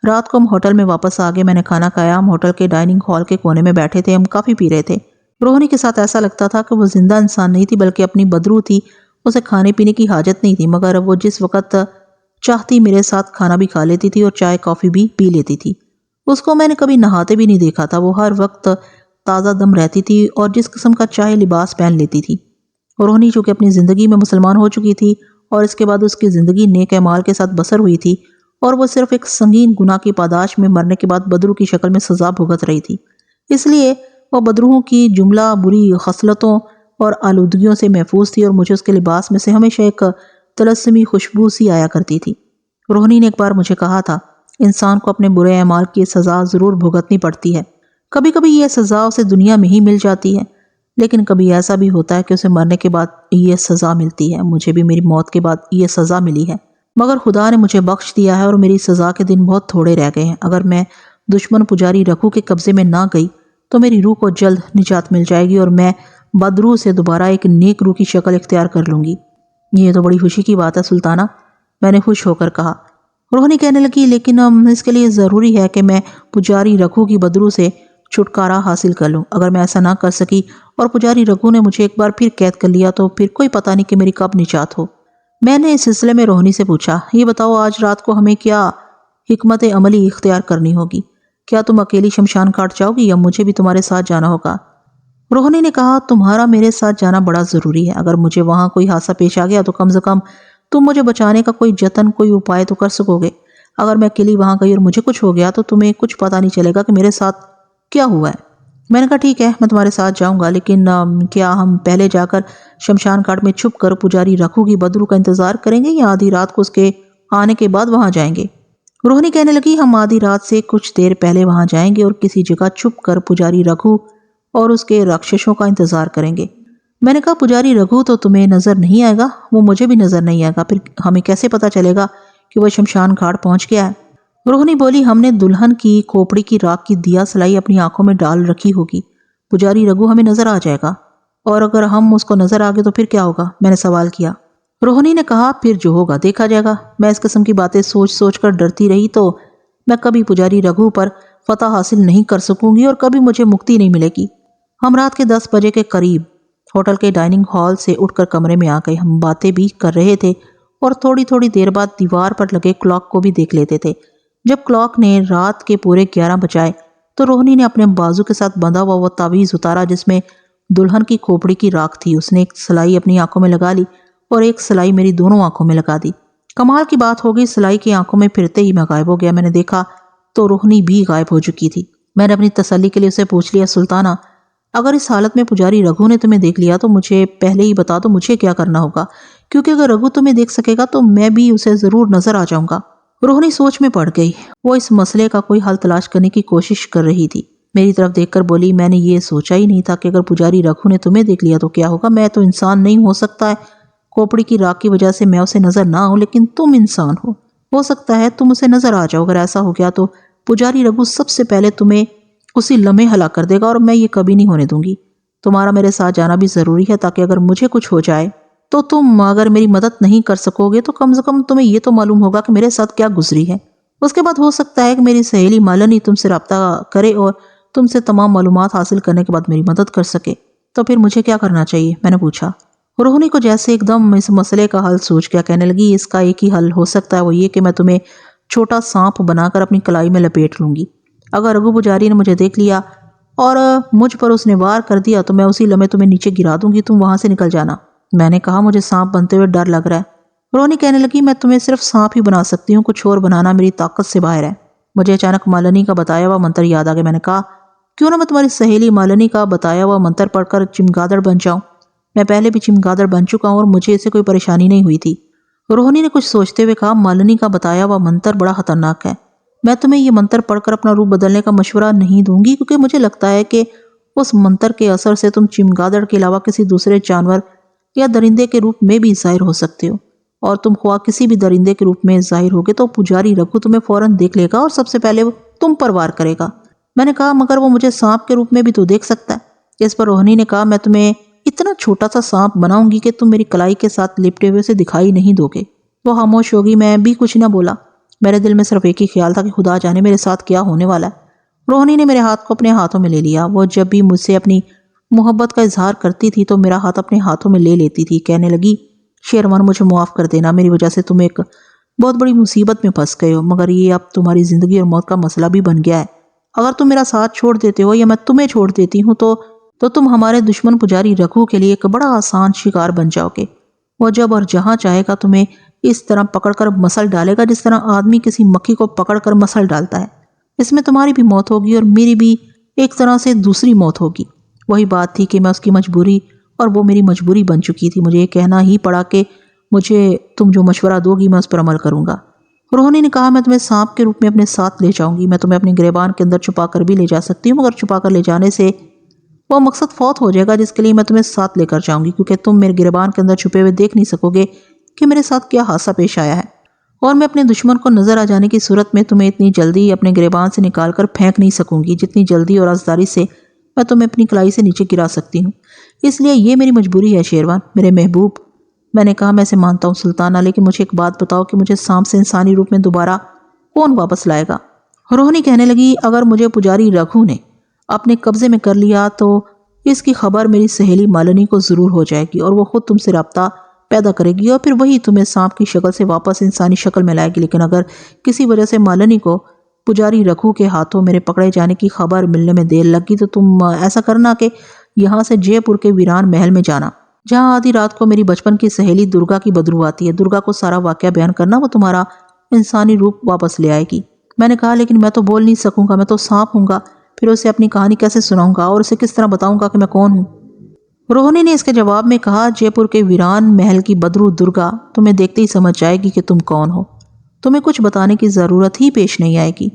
رات کو ہم ہوٹل میں واپس آ گئے۔ میں نے کھانا کھایا۔ ہم ہوٹل کے ڈائننگ ہال کے کونے میں بیٹھے تھے۔ ہم کافی پی رہے تھے۔ روہنی کے ساتھ ایسا لگتا تھا کہ وہ زندہ انسان نہیں تھی بلکہ اپنی بدرو تھی۔ اسے کھانے پینے کی حاجت نہیں تھی، مگر وہ جس وقت چاہتی میرے ساتھ کھانا بھی کھا لیتی تھی اور چائے کافی بھی پی لیتی تھی۔ اس کو میں نے کبھی نہاتے بھی نہیں دیکھا تھا۔ وہ ہر وقت تازہ دم رہتی تھی اور جس قسم کا چاہے لباس پہن لیتی تھی۔ روہنی چونکہ اپنی زندگی میں مسلمان ہو چکی تھی اور اس کے بعد اس کی زندگی نیک اعمال کے ساتھ بسر ہوئی تھی اور وہ صرف ایک سنگین گناہ کی پاداش میں مرنے کے بعد بدرو کی شکل میں سزا بھگت رہی تھی، اس لیے وہ بدروہوں کی جملہ بری خصلتوں اور آلودگیوں سے محفوظ تھی اور مجھے اس کے لباس میں سے ہمیشہ ایک طلسمی خوشبو سی آیا کرتی تھی۔ روہنی نے ایک بار مجھے کہا تھا، انسان کو اپنے برے اعمال کی سزا ضرور بھگتنی پڑتی ہے۔ کبھی کبھی یہ سزا اسے دنیا میں ہی مل جاتی ہے، لیکن کبھی ایسا بھی ہوتا ہے کہ اسے مرنے کے بعد یہ سزا ملتی ہے۔ مجھے بھی میری موت کے بعد یہ سزا ملی ہے، مگر خدا نے مجھے بخش دیا ہے اور میری سزا کے دن بہت تھوڑے رہ گئے ہیں۔ اگر میں دشمن پجاری رگھو کے قبضے میں نہ گئی تو میری روح کو جلد نجات مل جائے گی اور میں بدروح سے دوبارہ ایک نیک روح کی شکل اختیار کر لوں گی۔ یہ تو بڑی خوشی کی بات ہے سلطانہ، میں نے خوش ہو کر کہا۔ روہنی کہنے لگی، لیکن اس کے لیے ضروری ہے کہ میں پجاری رگھو کی بدرو سے چھٹکارا حاصل کر لوں۔ اگر میں ایسا نہ کر سکی اور پجاری رگھو نے مجھے ایک بار پھر قید کر لیا تو پھر کوئی پتہ نہیں کہ میری کب نجات ہو۔ میں نے اس سلسلے میں روہنی سے پوچھا، یہ بتاؤ آج رات کو ہمیں کیا حکمت عملی اختیار کرنی ہوگی؟ کیا تم اکیلی شمشان گھاٹ جاؤ گی یا مجھے بھی تمہارے ساتھ جانا ہوگا؟ روہنی نے کہا، تمہارا میرے ساتھ جانا بڑا ضروری ہے۔ اگر مجھے وہاں کوئی حادثہ پیش آ گیا تو کم سے کم تم مجھے بچانے کا کوئی جتن، کوئی اپائے تو کر سکو گے۔ اگر میں اکیلی وہاں گئی اور مجھے کچھ ہو گیا تو تمہیں کچھ پتہ نہیں چلے گا کہ میرے ساتھ کیا ہوا ہے۔ میں نے کہا، ٹھیک ہے میں تمہارے ساتھ جاؤں گا، لیکن کیا ہم پہلے جا کر شمشان گھاٹ میں چھپ کر پجاری رگھو کی بدرو کا انتظار کریں گے یا آدھی رات کو اس کے آنے کے بعد وہاں جائیں گے؟ روہنی کہنے لگی، ہم آدھی رات سے کچھ دیر پہلے وہاں جائیں گے اور کسی جگہ چھپ کر پجاری رگھو اور اس کے رکششوں کا انتظار کریں گے۔ میں نے کہا، پجاری رگھو تو تمہیں نظر نہیں آئے گا، وہ مجھے بھی نظر نہیں آئے گا، پھر ہمیں کیسے پتہ چلے گا کہ وہ شمشان گھاٹ پہنچ گیا ہے؟ روہنی بولی، ہم نے دلہن کی کھوپڑی کی راکھ کی دیا سلائی اپنی آنکھوں میں ڈال رکھی ہوگی، پجاری رگھو ہمیں نظر آ جائے گا۔ اور اگر ہم اس کو نظر آ گئے تو پھر کیا ہوگا؟ میں نے سوال کیا۔ روہنی نے کہا، پھر جو ہوگا دیکھا جائے گا۔ میں اس قسم کی باتیں سوچ سوچ کر ڈرتی رہی تو میں کبھی پجاری رگھو پر فتح حاصل نہیں کر سکوں گی اور کبھی مجھے مکتی نہیں ملے گی۔ ہم رات کے 10 بجے کے قریب ہوٹل کے ڈائننگ ہال سے اٹھ کر کمرے میں آ گئے۔ ہم باتیں بھی کر رہے تھے اور تھوڑی تھوڑی دیر بعد دیوار پر لگے کلاک کو بھی دیکھ لیتے تھے۔ جب کلاک نے رات کے پورے 11 بجائے تو روہنی نے اپنے بازو کے ساتھ بندھا ہوا وہ تعویذ اتارا جس میں دلہن کی کھوپڑی کی راکھ تھی۔ اس نے ایک سلائی اپنی آنکھوں میں لگا لی اور ایک سلائی میری دونوں آنکھوں میں لگا دی۔ کمال کی بات ہو گئی، سلائی کی آنکھوں میں پھرتے ہی میں غائب ہو گیا۔ میں نے دیکھا تو روہنی بھی غائب ہو چکی تھی۔ میں نے اپنی تسلی کے لیے اسے پوچھ لیا، سلطانہ اگر اس حالت میں پجاری رگھو نے تمہیں دیکھ لیا تو مجھے پہلے ہی بتا دو مجھے کیا کرنا ہوگا، کیونکہ اگر رگھو تمہیں دیکھ سکے گا تو میں بھی اسے ضرور نظر آ جاؤں گا۔ روہنی سوچ میں پڑ گئی۔ وہ اس مسئلے کا کوئی حل تلاش کرنے کی کوشش کر رہی تھی۔ میری طرف دیکھ کر بولی، میں نے یہ سوچا ہی نہیں تھا کہ اگر پجاری رگھو نے تمہیں دیکھ لیا تو کیا ہوگا۔ میں تو انسان نہیں، ہو سکتا ہے کھوپڑی کی راکھ کی وجہ سے میں اسے نظر نہ آؤں، لیکن تم انسان ہو سکتا ہے تم اسے نظر آ جاؤ۔ اگر ایسا ہو گیا تو پجاری رگھو سب سے پہلے تمہیں اسی لمحے ہلاک کر دے گا، اور میں یہ کبھی نہیں ہونے دوں گی۔ تمہارا میرے ساتھ جانا بھی ضروری ہے تاکہ اگر مجھے کچھ ہو جائے تو تم اگر میری مدد نہیں کر سکو گے تو کم سے کم تمہیں یہ تو معلوم ہوگا کہ میرے ساتھ کیا گزری ہے۔ اس کے بعد ہو سکتا ہے کہ میری سہیلی مالنی تم سے رابطہ کرے اور تم سے تمام معلومات حاصل کرنے کے بعد میری مدد کر سکے۔ تو پھر مجھے کیا کرنا چاہیے؟ میں نے پوچھا۔ روہنی کو جیسے ایک دم اس مسئلے کا حل سوچ کیا کہنے لگی، اس کا ایک ہی حل ہو سکتا ہے، وہ یہ کہ میں تمہیں چھوٹا سانپ بنا کر اپنی کلائی میں لپیٹ لوں گی۔ اگر رگھو پجاری نے مجھے دیکھ لیا اور مجھ پر اس نے وار کر دیا تو میں اسی لمحے تمہیں نیچے گرا دوں گی، تم وہاں سے نکل جانا۔ میں نے کہا، مجھے سانپ بنتے ہوئے ڈر لگ رہا ہے۔ روہنی کہنے لگی، میں تمہیں صرف سانپ ہی بنا سکتی ہوں، کچھ اور بنانا میری طاقت سے باہر ہے۔ مجھے اچانک مالنی کا بتایا ہوا منتر یاد آ گیا۔ میں نے کہا، کیوں نہ میں تمہاری سہیلی مالنی کا بتایا ہوا منتر پڑھ کر چمگادڑ بن جاؤں؟ میں پہلے بھی چمگادڑ بن چکا ہوں اور مجھے اسے کوئی پریشانی نہیں ہوئی تھی۔ روہنی نے کچھ سوچتے ہوئے کہا، مالنی کا بتایا ہوا منتر بڑا خطرناک ہے، میں تمہیں یہ منتر پڑھ کر اپنا روپ بدلنے کا مشورہ نہیں دوں گی، کیونکہ مجھے لگتا ہے کہ اس منتر کے اثر سے تم چمگادڑ کے علاوہ کسی دوسرے جانور یا درندے کے روپ میں بھی ظاہر ہو سکتے ہو، اور تم خواہ کسی بھی درندے کے روپ میں ظاہر ہوگے تو پجاری رگھو تمہیں فوراً دیکھ لے گا اور سب سے پہلے وہ تم پر وار کرے گا۔ میں نے کہا، مگر وہ مجھے سانپ کے روپ میں بھی تو دیکھ سکتا ہے۔ اس پر روہنی نے کہا، میں تمہیں اتنا چھوٹا سا سانپ بناؤں گی کہ تم میری کلائی کے ساتھ لپٹے ہوئے سے دکھائی نہیں دو گے۔ وہ خاموش ہوگی، میں بھی کچھ نہ بولا۔ میرے دل میں صرف ایک ہی خیال تھا کہ خدا جانے میرے ساتھ کیا ہونے والا ہے۔ روہنی نے میرے ہاتھ کو اپنے ہاتھوں میں لے لیا۔ وہ جب بھی مجھ سے اپنی محبت کا اظہار کرتی تھی تو میرا ہاتھ اپنے ہاتھوں میں لے لیتی تھی۔ کہنے لگی، شیروان مجھے معاف کر دینا، میری وجہ سے تم ایک بہت بڑی مصیبت میں پھنس گئے ہو، مگر یہ اب تمہاری زندگی اور موت کا مسئلہ بھی بن گیا ہے۔ اگر تم میرا ساتھ چھوڑ دیتے ہو یا میں تمہیں چھوڑ دیتی ہوں تو تم ہمارے دشمن پجاری رگھو کے لیے ایک بڑا آسان شکار بن جاؤ گے۔ وہ جب اور جہاں چاہے گا تمہیں اس طرح پکڑ کر مسل ڈالے گا جس طرح آدمی کسی مکھی کو پکڑ کر مسل ڈالتا ہے۔ اس میں تمہاری بھی موت ہوگی اور میری بھی ایک طرح سے دوسری موت ہوگی۔ وہی بات تھی کہ میں اس کی مجبوری اور وہ میری مجبوری بن چکی تھی۔ مجھے یہ کہنا ہی پڑا کہ مجھے تم جو مشورہ دو گی میں اس پر عمل کروں گا۔ روہنی نے کہا، میں تمہیں سانپ کے روپ میں اپنے ساتھ لے جاؤں گی، میں تمہیں اپنے گریبان کے اندر چھپا کر بھی لے جا سکتی ہوں، مگر چھپا کر لے جانے سے وہ مقصد فوت ہو جائے گا جس کے لیے میں تمہیں ساتھ لے کر جاؤں گی، کیونکہ تم میرے گریبان کے اندر چھپے ہوئے دیکھ نہیں سکو گے کہ میرے ساتھ کیا حادثہ پیش آیا ہے، اور میں اپنے دشمن کو نظر آ جانے کی صورت میں تمہیں اتنی جلدی اپنے گریبان سے نکال کر پھینک نہیں سکوں گی جتنی جلدی اور ازداری سے میں تمہیں اپنی کلائی سے نیچے گرا سکتی ہوں۔ اس لیے یہ میری مجبوری ہے شیروان، میرے محبوب۔ میں نے کہا، میں اسے مانتا ہوں سلطانہ، لیکن مجھے ایک بات بتاؤ کہ مجھے سانپ سے انسانی روپ میں دوبارہ کون واپس لائے گا؟ روہنی کہنے لگی، اگر مجھے پجاری رگھو نے اپنے قبضے میں کر لیا تو اس کی خبر میری سہیلی مالنی کو ضرور ہو جائے گی اور وہ خود تم سے رابطہ پیدا کرے گی اور پھر وہی تمہیں سانپ کی شکل سے واپس انسانی شکل میں لائے گی۔ لیکن اگر کسی وجہ سے مالنی کو پجاری رگھو کے ہاتھوں میرے پکڑے جانے کی خبر ملنے میں دیر لگ گئی تو تم ایسا کرنا کہ یہاں سے جے پور کے ویران محل میں جانا، جہاں آدھی رات کو میری بچپن کی سہیلی درگا کی بدرو آتی ہے۔ درگا کو سارا واقعہ بیان کرنا، وہ تمہارا انسانی روپ واپس لے آئے گی۔ میں نے کہا، لیکن میں تو بول نہیں سکوں گا، میں تو سانپ ہوں گا، پھر اسے اپنی کہانی کیسے سناؤں گا اور اسے کس طرح بتاؤں گا کہ میں کون ہوں؟ روہنی نے اس کے جواب میں کہا، جے پور کے ویران محل کی بدرو درگا تمہیں دیکھتے ہی سمجھ جائے گی کہ تم کون ہو، تمہیں کچھ بتانے کی ضرورت ہی پیش نہیں آئے گی۔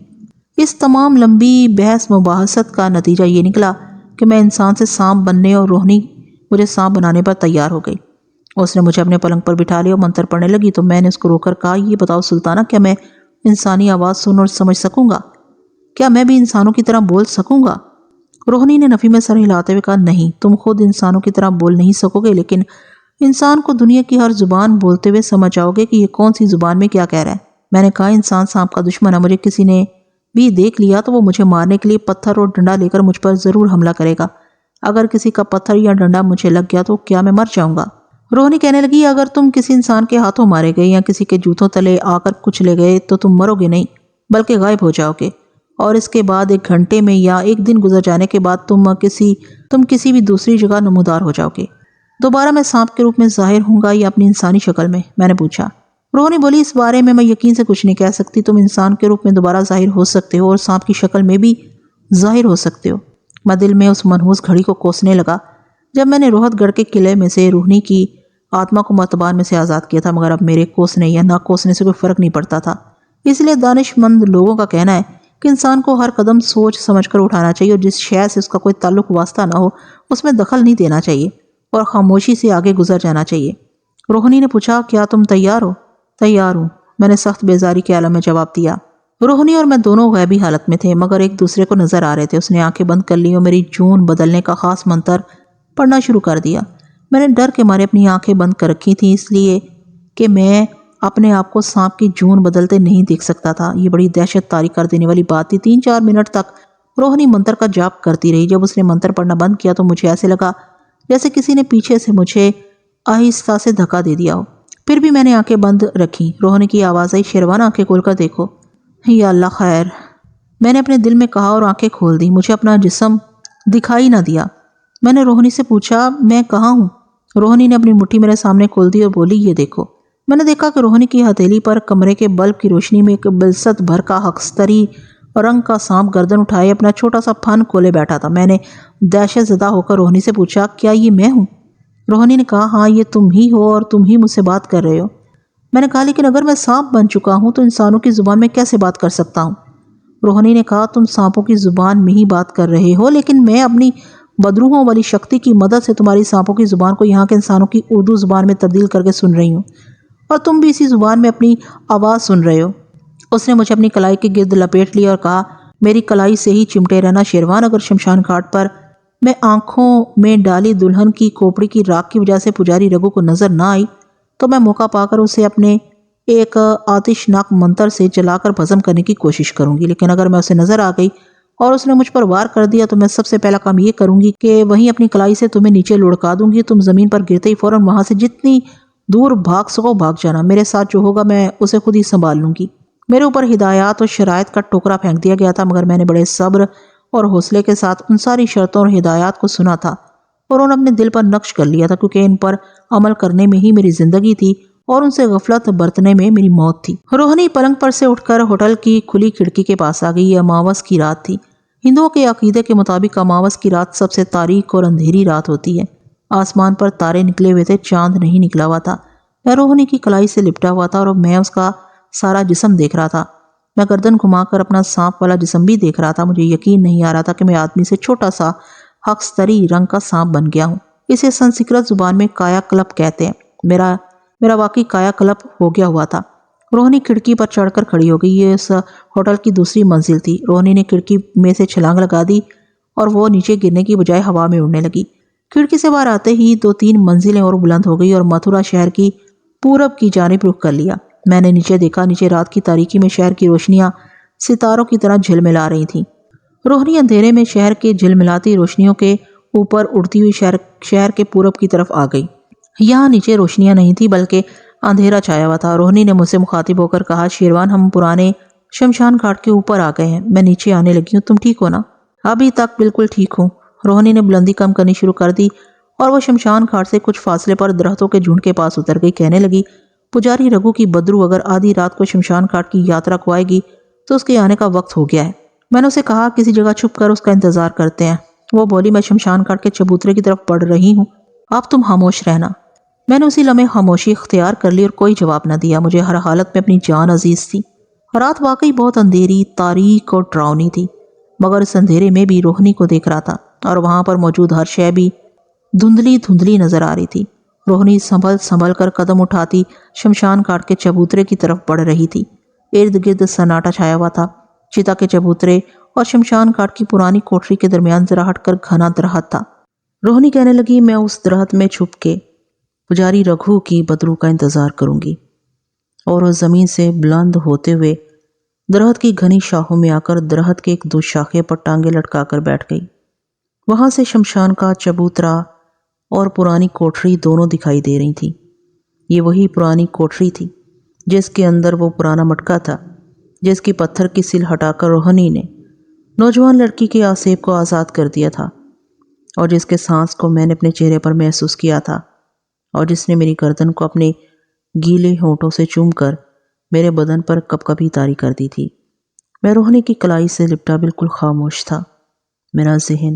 اس تمام لمبی بحث مباحثت کا نتیجہ یہ نکلا کہ میں انسان سے سانپ بننے اور روہنی مجھے سانپ بنانے پر تیار ہو گئی۔ اس نے مجھے اپنے پلنگ پر بٹھا لیا اور منتر پڑھنے لگی تو میں نے اس کو روک کر کہا، یہ بتاؤ سلطانہ، کیا میں انسانی آواز سن اور سمجھ سکوں گا؟ کیا میں بھی انسانوں کی طرح بول سکوں گا؟ روہنی نے نفی میں سر ہلاتے ہوئے کہا، نہیں، تم خود انسانوں کی طرح بول نہیں سکو گے، لیکن انسان کو دنیا کی ہر زبان بولتے ہوئے سمجھ آؤ گے کہ یہ کون سی زبان میں کیا کہہ رہا ہے۔ میں نے کہا، انسان سانپ کا دشمن ہے، مجھے کسی نے بھی دیکھ لیا تو وہ مجھے مارنے کے لیے پتھر اور ڈنڈا لے کر مجھ پر ضرور حملہ کرے گا۔ اگر کسی کا پتھر یا ڈنڈا مجھے لگ گیا تو کیا میں مر جاؤں گا؟ روہنی کہنے لگی، اگر تم کسی انسان کے ہاتھوں مارے گئے یا کسی کے جوتوں تلے آ کر کچلے گئے تو تم مرو گے نہیں بلکہ غائب ہو جاؤ گے، اور اس کے بعد 1 گھنٹے میں یا 1 دن گزر جانے کے بعد تم کسی بھی دوسری جگہ نمودار ہو جاؤ گے۔ دوبارہ میں سانپ کے روپ میں ظاہر ہوں گا یا اپنی انسانی شکل میں نے پوچھا۔ روہنی بولی، اس بارے میں یقین سے کچھ نہیں کہہ سکتی۔ تم انسان کے روپ میں دوبارہ ظاہر ہو سکتے ہو اور سانپ کی شکل میں بھی ظاہر ہو سکتے ہو۔ میں دل میں اس منحوس گھڑی کو کوسنے لگا جب میں نے روہت گڑھ کے قلعے میں سے روہنی کی آتما کو مرتبان میں سے آزاد کیا تھا، مگر اب میرے کوسنے یا نہ کوسنے سے کوئی فرق نہیں پڑتا تھا۔ اس لیے دانش مند لوگوں کا کہنا ہے کہ انسان کو ہر قدم سوچ سمجھ کر اٹھانا چاہیے اور جس شے سے اس کا کوئی تعلق واسطہ نہ ہو اس میں دخل نہیں دینا چاہیے اور خاموشی سے آگے گزر جانا چاہیے۔ روہنی نے پوچھا، کیا تم تیار ہو؟ تیار ہوں، میں نے سخت بیزاری کے عالم میں جواب دیا۔ روہنی اور میں دونوں غیبی حالت میں تھے مگر ایک دوسرے کو نظر آ رہے تھے۔ اس نے آنکھیں بند کر لی اور میری جون بدلنے کا خاص منتر پڑھنا شروع کر دیا۔ میں نے ڈر کے مارے اپنی آنکھیں بند کر رکھی تھیں، اس لیے کہ میں اپنے آپ کو سانپ کی جون بدلتے نہیں دیکھ سکتا تھا۔ یہ بڑی دہشت طاری کر دینے والی بات تھی۔ 3-4 منٹ تک روہنی منتر کا جاپ کرتی رہی۔ جب اس نے منتر پڑھنا بند کیا تو مجھے ایسے لگا جیسے کسی نے پیچھے سے مجھے آہستہ سے دھکا دے دیا ہو۔ پھر بھی میں نے آنکھیں بند رکھی۔ روہنی کی آواز آئی، شیروان آنکھیں کھول کر دیکھو۔ یا اللہ خیر، میں نے اپنے دل میں کہا اور آنکھیں کھول دی۔ مجھے اپنا جسم دکھائی نہ دیا۔ میں نے روہنی سے پوچھا، میں کہاں ہوں؟ روہنی نے اپنی مٹھی میرے سامنے کھول دی اور بولی، یہ دیکھو۔ میں نے دیکھا کہ روہنی کی ہتھیلی پر کمرے کے بلب کی روشنی میں ایک بلسط بھر کا خاکستری رنگ کا سانپ گردن اٹھائے اپنا چھوٹا سا پھن کھولے بیٹھا تھا۔ میں نے دہشت زدہ ہو کر روہنی سے پوچھا، کیا یہ میں ہوں؟ روہنی نے کہا، ہاں یہ تم ہی ہو اور تم ہی مجھ سے بات کر رہے ہو۔ میں نے کہا، لیکن اگر میں سانپ بن چکا ہوں تو انسانوں کی زبان میں کیسے بات کر سکتا ہوں؟ روہنی نے کہا، تم سانپوں کی زبان میں ہی بات کر رہے ہو، لیکن میں اپنی بدروحوں والی شکتی کی مدد سے تمہاری سانپوں کی زبان کو یہاں کے انسانوں کی اردو زبان میں تبدیل کر کے سن رہی ہوں اور تم بھی اسی زبان میں اپنی آواز سن رہے ہو۔ اس نے مجھے اپنی کلائی کے گرد لپیٹ لیا اور کہا، میری کلائی سے ہی چمٹے رہنا شیروان۔ اگر شمشان گھاٹ پر میں آنکھوں میں ڈالی دلہن کی کھوپڑی کی راکھ کی وجہ سے پجاری رگو کو نظر نہ آئی تو میں موقع پا کر اسے اپنے ایک آتشناک منتر سے جلا کر بھسم کرنے کی کوشش کروں گی۔ لیکن اگر میں اسے نظر آ گئی اور اس نے مجھ پر وار کر دیا تو میں سب سے پہلا کام یہ کروں گی کہ وہیں اپنی کلائی سے تمہیں نیچے لڑکا دوں گی۔ تم زمین پر گرتے ہی فوراً وہاں سے جتنی دور بھاگ سکو بھاگ جانا۔ میرے ساتھ جو ہوگا میں اسے خود ہی سنبھال لوں گی۔ میرے اوپر ہدایات اور شرائط کا ٹوکرا پھینک دیا گیا تھا مگر میں نے بڑے صبر اور حوصلے کے ساتھ ان ساری شرطوں اور ہدایات کو سنا تھا اور انہیں اپنے دل پر نقش کر لیا تھا، کیونکہ ان پر عمل کرنے میں ہی میری زندگی تھی اور ان سے غفلت برتنے میں میری موت تھی۔ روہنی پلنگ پر سے اٹھ کر ہوٹل کی کھلی کھڑکی کے پاس آ گئی۔ یہ اماوس کی رات تھی۔ ہندوؤں کے عقیدے کے مطابق اماوس کی رات سب سے تاریک اور اندھیری رات ہوتی ہے۔ آسمان پر تارے نکلے ہوئے تھے، چاند نہیں نکلا ہوا تھا۔ میں روہنی کی کلائی سے لپٹا ہوا تھا اور میں اس کا سارا جسم دیکھ رہا تھا۔ میں گردن گھما کر اپنا سانپ والا جسم بھی دیکھ رہا تھا۔ مجھے یقین نہیں آ رہا تھا کہ میں آدمی سے چھوٹا سا خاکستری رنگ کا سانپ بن گیا ہوں۔ اسے سنسکرت زبان میں کایا کلپ کہتے ہیں۔ میرا واقعی کایا کلپ ہو گیا ہوا تھا۔ روہنی کھڑکی پر چڑھ کر کھڑی ہو گئی۔ یہ اس ہوٹل کی دوسری منزل تھی۔ روہنی نے کھڑکی میں سے چھلانگ لگا دی اور وہ نیچے گرنے کی بجائے ہوا میں اڑنے لگی۔ کھڑکی سے باہر آتے ہی 2-3 منزلیں اور بلند ہو گئی اور متھرا شہر کی پورب کی جانب رخ کر لیا۔ میں نے نیچے دیکھا۔ نیچے رات کی تاریکی میں شہر کی روشنیاں ستاروں کی طرح جھلملا رہی تھیں۔ روہنی اندھیرے میں شہر کے جھلملاتی روشنیوں کے اوپر اڑتی ہوئی شہر کے پورب کی طرف آ گئی۔ یہاں نیچے روشنیاں نہیں تھی بلکہ اندھیرا چھایا ہوا تھا۔ روہنی نے مجھ سے مخاطب ہو کر کہا، شیروان، ہم پرانے شمشان گھاٹ کے اوپر آ گئے ہیں۔ میں نیچے آنے لگی ہوں، تم ٹھیک ہو نا؟ ابھی تک بالکل ٹھیک ہوں۔ روہنی نے بلندی کم کرنی شروع کر دی اور وہ شمشان گھاٹ سے کچھ فاصلے پر درختوں کے جھنڈ کے پاس اتر گئی۔ کہنے لگی، پجاری رگو کی بدرو اگر آدھی رات کو شمشان گھاٹ کی یاترا کو آئے گی تو اس کے آنے کا وقت ہو گیا ہے۔ میں نے اسے کہا، کسی جگہ چھپ کر اس کا انتظار کرتے ہیں۔ وہ بولی، میں شمشان گھاٹ کے چبوترے کی طرف بڑھ رہی ہوں، اب تم خاموش رہنا۔ میں نے اسی لمحے خاموشی اختیار کر لی اور کوئی جواب نہ دیا۔ مجھے ہر حالت میں اپنی جان عزیز تھی۔ رات واقعی بہت اندھیری، تاریک اور ڈراؤنی تھی، مگر اس اندھیرے میں بھی روہنی کو دیکھ رہا تھا اور وہاں پر موجود ہر شے بھی دھندلی دھندلی نظر آ رہی تھی۔ روہنی سنبھل کر قدم اٹھاتی شمشان گھاٹ کے چبوترے کی طرف بڑھ رہی تھی۔ ارد گرد سناٹا چھایا ہوا تھا۔ چتا کے چبوترے اور شمشان گھاٹ کی پرانی کوٹری کے درمیان ذرا ہٹ کر گھنا درخت تھا۔ روہنی کہنے لگی، میں اس درخت میں چھپ کے پجاری رگھو کی بدرو کا انتظار کروں گی۔ اور وہ زمین سے بلند ہوتے ہوئے درخت کی گھنی شاخوں میں آ کر درخت کے ایک دو شاخے پر ٹانگیں لٹکا کر بیٹھ گئی۔ وہاں سے شمشان کا چبوترا اور پرانی کوٹری دونوں دکھائی دے رہی تھی۔ یہ وہی پرانی کوٹری تھی جس کے اندر وہ پرانا مٹکا تھا جس کی پتھر کی سل ہٹا کر روہنی نے نوجوان لڑکی کے آسیب کو آزاد کر دیا تھا، اور جس کے سانس کو میں نے اپنے چہرے پر محسوس کیا تھا، اور جس نے میری گردن کو اپنے گیلے ہونٹوں سے چوم کر میرے بدن پر کپ کپی طاری کر دی تھی۔ میں روہنی کی کلائی سے لپٹا بالکل خاموش تھا۔ میرا ذہن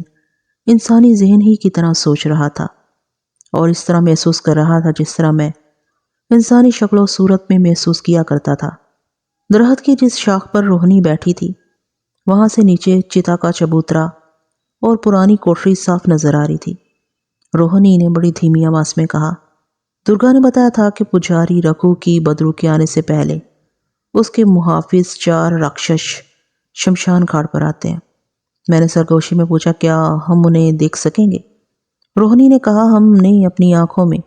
انسانی ذہن ہی کی طرح سوچ رہا تھا، اور اس طرح محسوس کر رہا تھا جس طرح میں انسانی شکل و صورت میں محسوس کیا کرتا تھا۔ درخت کی جس شاخ پر روہنی بیٹھی تھی، وہاں سے نیچے چتا کا چبوترا اور پرانی کوٹری صاف نظر آ رہی تھی۔ روہنی نے بڑی دھیمی آواز میں کہا، درگا نے بتایا تھا کہ پجاری رکھو کی بدرو کے آنے سے پہلے اس کے محافظ 4 راکشش شمشان گھاٹ پر آتے ہیں۔ میں نے سرگوشی میں پوچھا، کیا ہم انہیں دیکھ سکیں گے؟ روہنی نے کہا، ہم نے اپنی آنکھوں میں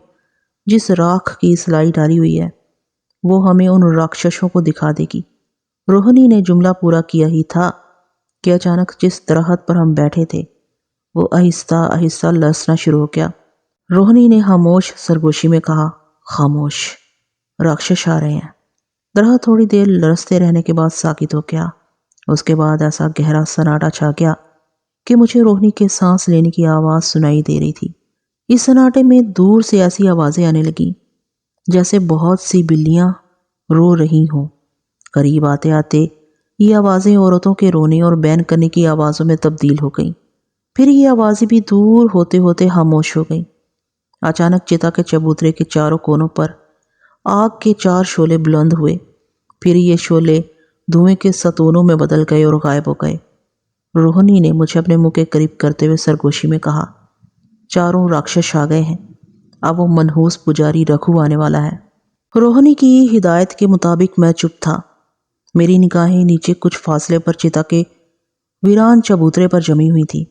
جس راکھ کی سلائی ڈالی ہوئی ہے وہ ہمیں ان راکششوں کو دکھا دے گی۔ روہنی نے جملہ پورا کیا ہی تھا کہ اچانک جس درخت پر ہم بیٹھے تھے وہ آہستہ آہستہ لرزنا شروع ہو گیا۔ روہنی نے خاموش سرگوشی میں کہا، خاموش، راکشش آ رہے ہیں۔ درخت تھوڑی دیر لرزتے رہنے کے بعد ساکت ہو گیا۔ اس کے بعد ایسا گہرا سناٹا چھا گیا کہ مجھے روہنی کے سانس لینے کی آواز سنائی دے رہی تھی۔ اس سناٹے میں دور سے ایسی آوازیں آنے لگیں جیسے بہت سی بلیاں رو رہی ہوں۔ قریب آتے آتے یہ آوازیں عورتوں کے رونے اور بین کرنے کی آوازوں میں تبدیل ہو گئیں۔ پھر یہ آوازیں بھی دور ہوتے ہوتے خاموش ہو گئیں۔ اچانک چتا کے چبوترے کے چاروں کونوں پر آگ کے 4 شعلے بلند ہوئے۔ پھر یہ شعلے دھوئیں کے ستونوں میں بدل گئے اور غائب ہو گئے۔ روہنی نے مجھے اپنے منہ کے قریب کرتے ہوئے سرگوشی میں کہا، 4 راکشش آ گئے ہیں، اب وہ منحوس پجاری رکھو آنے والا ہے۔ روہنی کی ہدایت کے مطابق میں چپ تھا۔ میری نگاہیں نیچے کچھ فاصلے پر چتا کے ویران چبوترے پر جمی ہوئی تھی۔